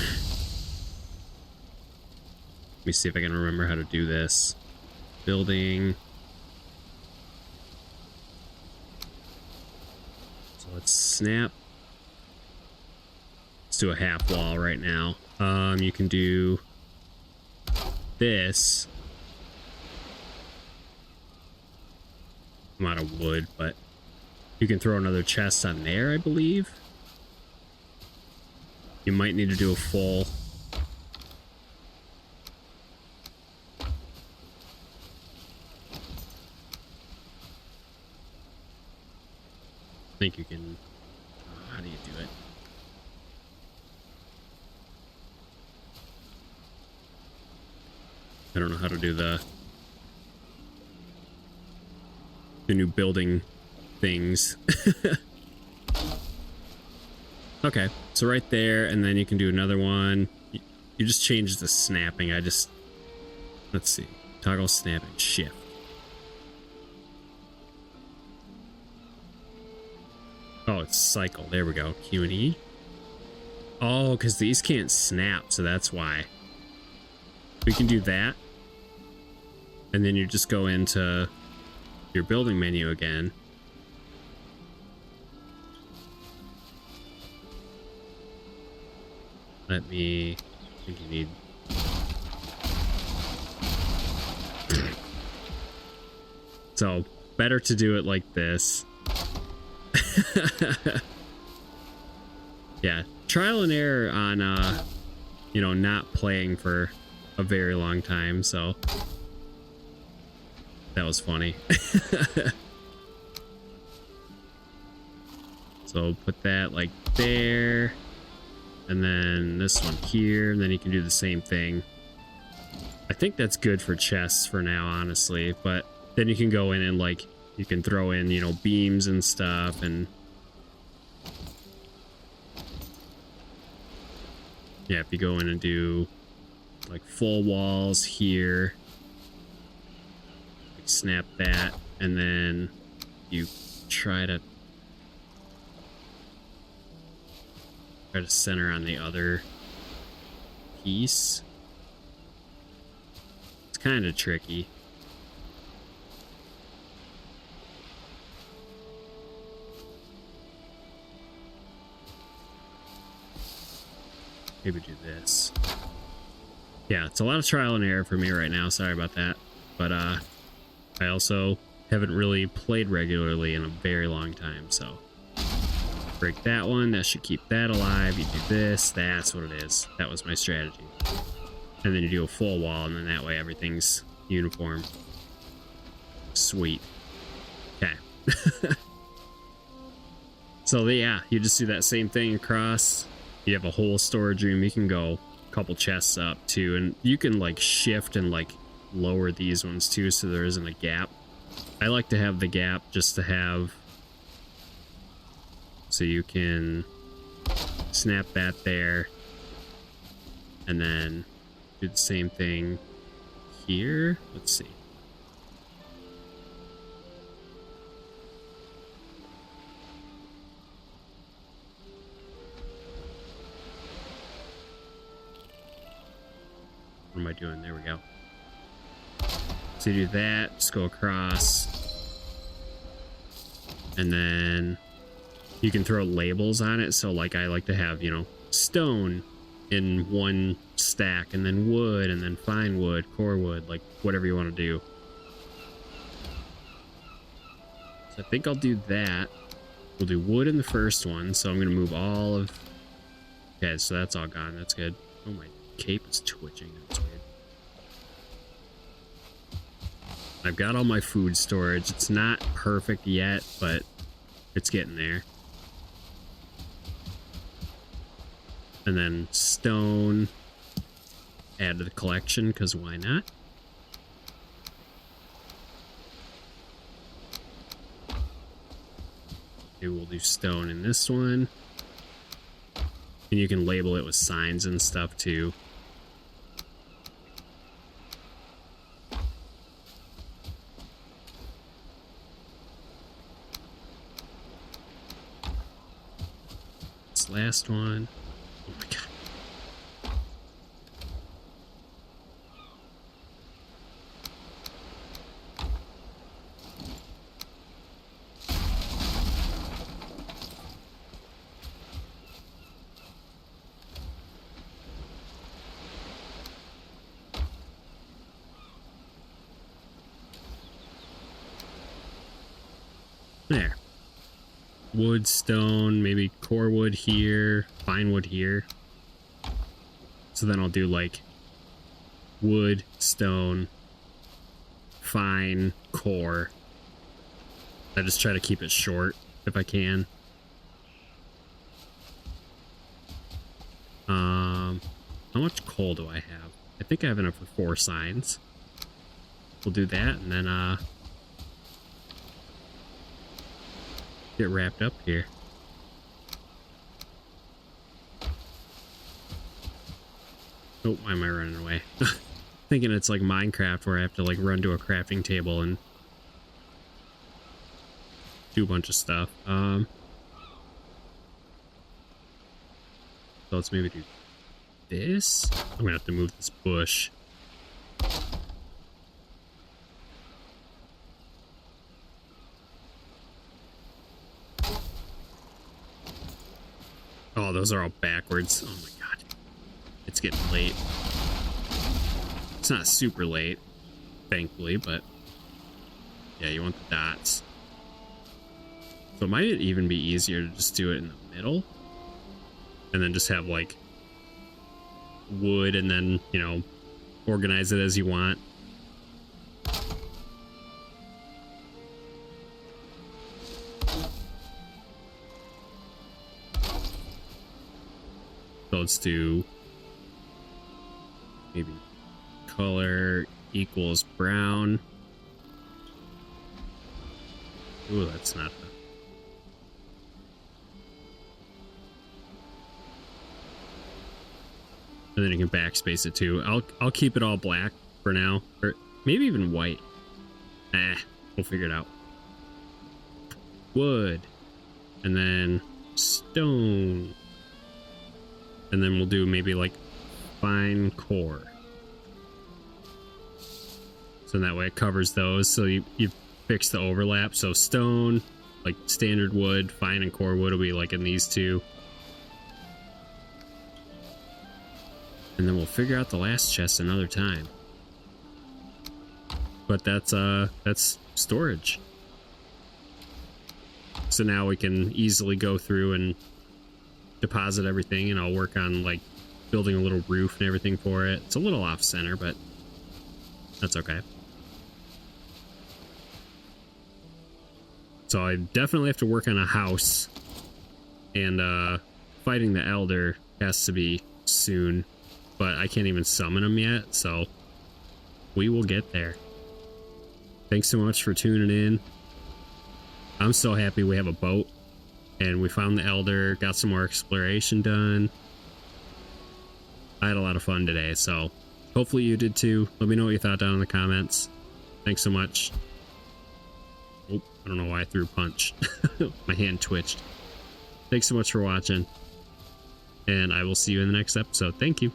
let me see if I can remember how to do this. Building. So let's snap. Let's do a half wall right now. You can do this. I'm out of wood, but you can throw another chest on there, I believe. You might need to do a full. I think you can. How do you do it? I don't know how to do the new building things. Okay, so right there, and then you can do another one. You just change the snapping. Let's see, toggle snapping, shift. Oh, it's cycle. There we go. Q and E. Oh, because these can't snap, so that's why. We can do that. And then you just go into your building menu again. I think you need. So, better to do it like this. Yeah, trial and error on not playing for a very long time, so that was funny. So put that like there, and then this one here, and then you can do the same thing. I think that's good for chests for now, honestly, but then you can go in and like you can throw in beams and stuff, and yeah, if you go in and do like full walls here, like snap that, and then you try to center on the other piece. It's kind of tricky. Maybe do this. Yeah, it's a lot of trial and error for me right now. Sorry about that. But I also haven't really played regularly in a very long time, so break that one. That should keep that alive. You do this. That's what it is. That was my strategy. And then you do a full wall, and then that way everything's uniform. Sweet. Okay. So yeah, you just do that same thing across. You have a whole storage room. You can go a couple chests up too, and you can like shift and like lower these ones too, so there isn't a gap. I like to have the gap just to have, so you can snap that there, and then do the same thing here. Let's see. What am I doing? There we go. So you do that, just go across, and then you can throw labels on it. So like I like to have, stone in one stack, and then wood, and then fine wood, core wood, like whatever you want to do. So I think I'll do that. We'll do wood in the first one. So I'm going to move all of... Okay, so that's all gone. That's good. Oh, my cape is twitching. That's weird. I've got all my food storage. It's not perfect yet, but it's getting there. And then stone. Add to the collection, because why not? Maybe we'll do stone in this one. And you can label it with signs and stuff too. This last one. Oh my god. There. Wood, stone, maybe core wood here, fine wood here. So then I'll do like wood, stone, fine, core. I just try to keep it short if I can. How much coal do I have? I think I have enough for 4 signs. We'll do that and then get wrapped up here. Oh, why am I running away? Thinking it's like Minecraft where I have to like run to a crafting table and do a bunch of stuff. So let's maybe do this. I'm gonna have to move this bush. Oh, those are all backwards. Oh my god. It's getting late. It's not super late, thankfully, but yeah, you want the dots. So it might even be easier to just do it in the middle and then just have like wood and then, you know, organize it as you want. So let's do maybe color equals brown. Ooh, that's not and then you can backspace it too. I'll keep it all black for now, or maybe even white. We'll figure it out. Wood, and then stone, and then we'll do maybe like fine core. So that way it covers those. So you fix the overlap. So stone, like standard wood, fine and core wood will be like in these two. And then we'll figure out the last chest another time. But that's storage. So now we can easily go through and deposit everything, and I'll work on like building a little roof and everything for it. It's a little off center, but that's okay. So I definitely have to work on a house, and fighting the elder has to be soon, but I can't even summon him yet, so we will get there. Thanks so much for tuning in. I'm so happy we have a boat, and we found the elder, got some more exploration done. I had a lot of fun today, so hopefully you did too. Let me know what you thought down in the comments. Thanks so much. Oh, I don't know why I threw a punch. My hand twitched. Thanks so much for watching, and I will see you in the next episode. Thank you.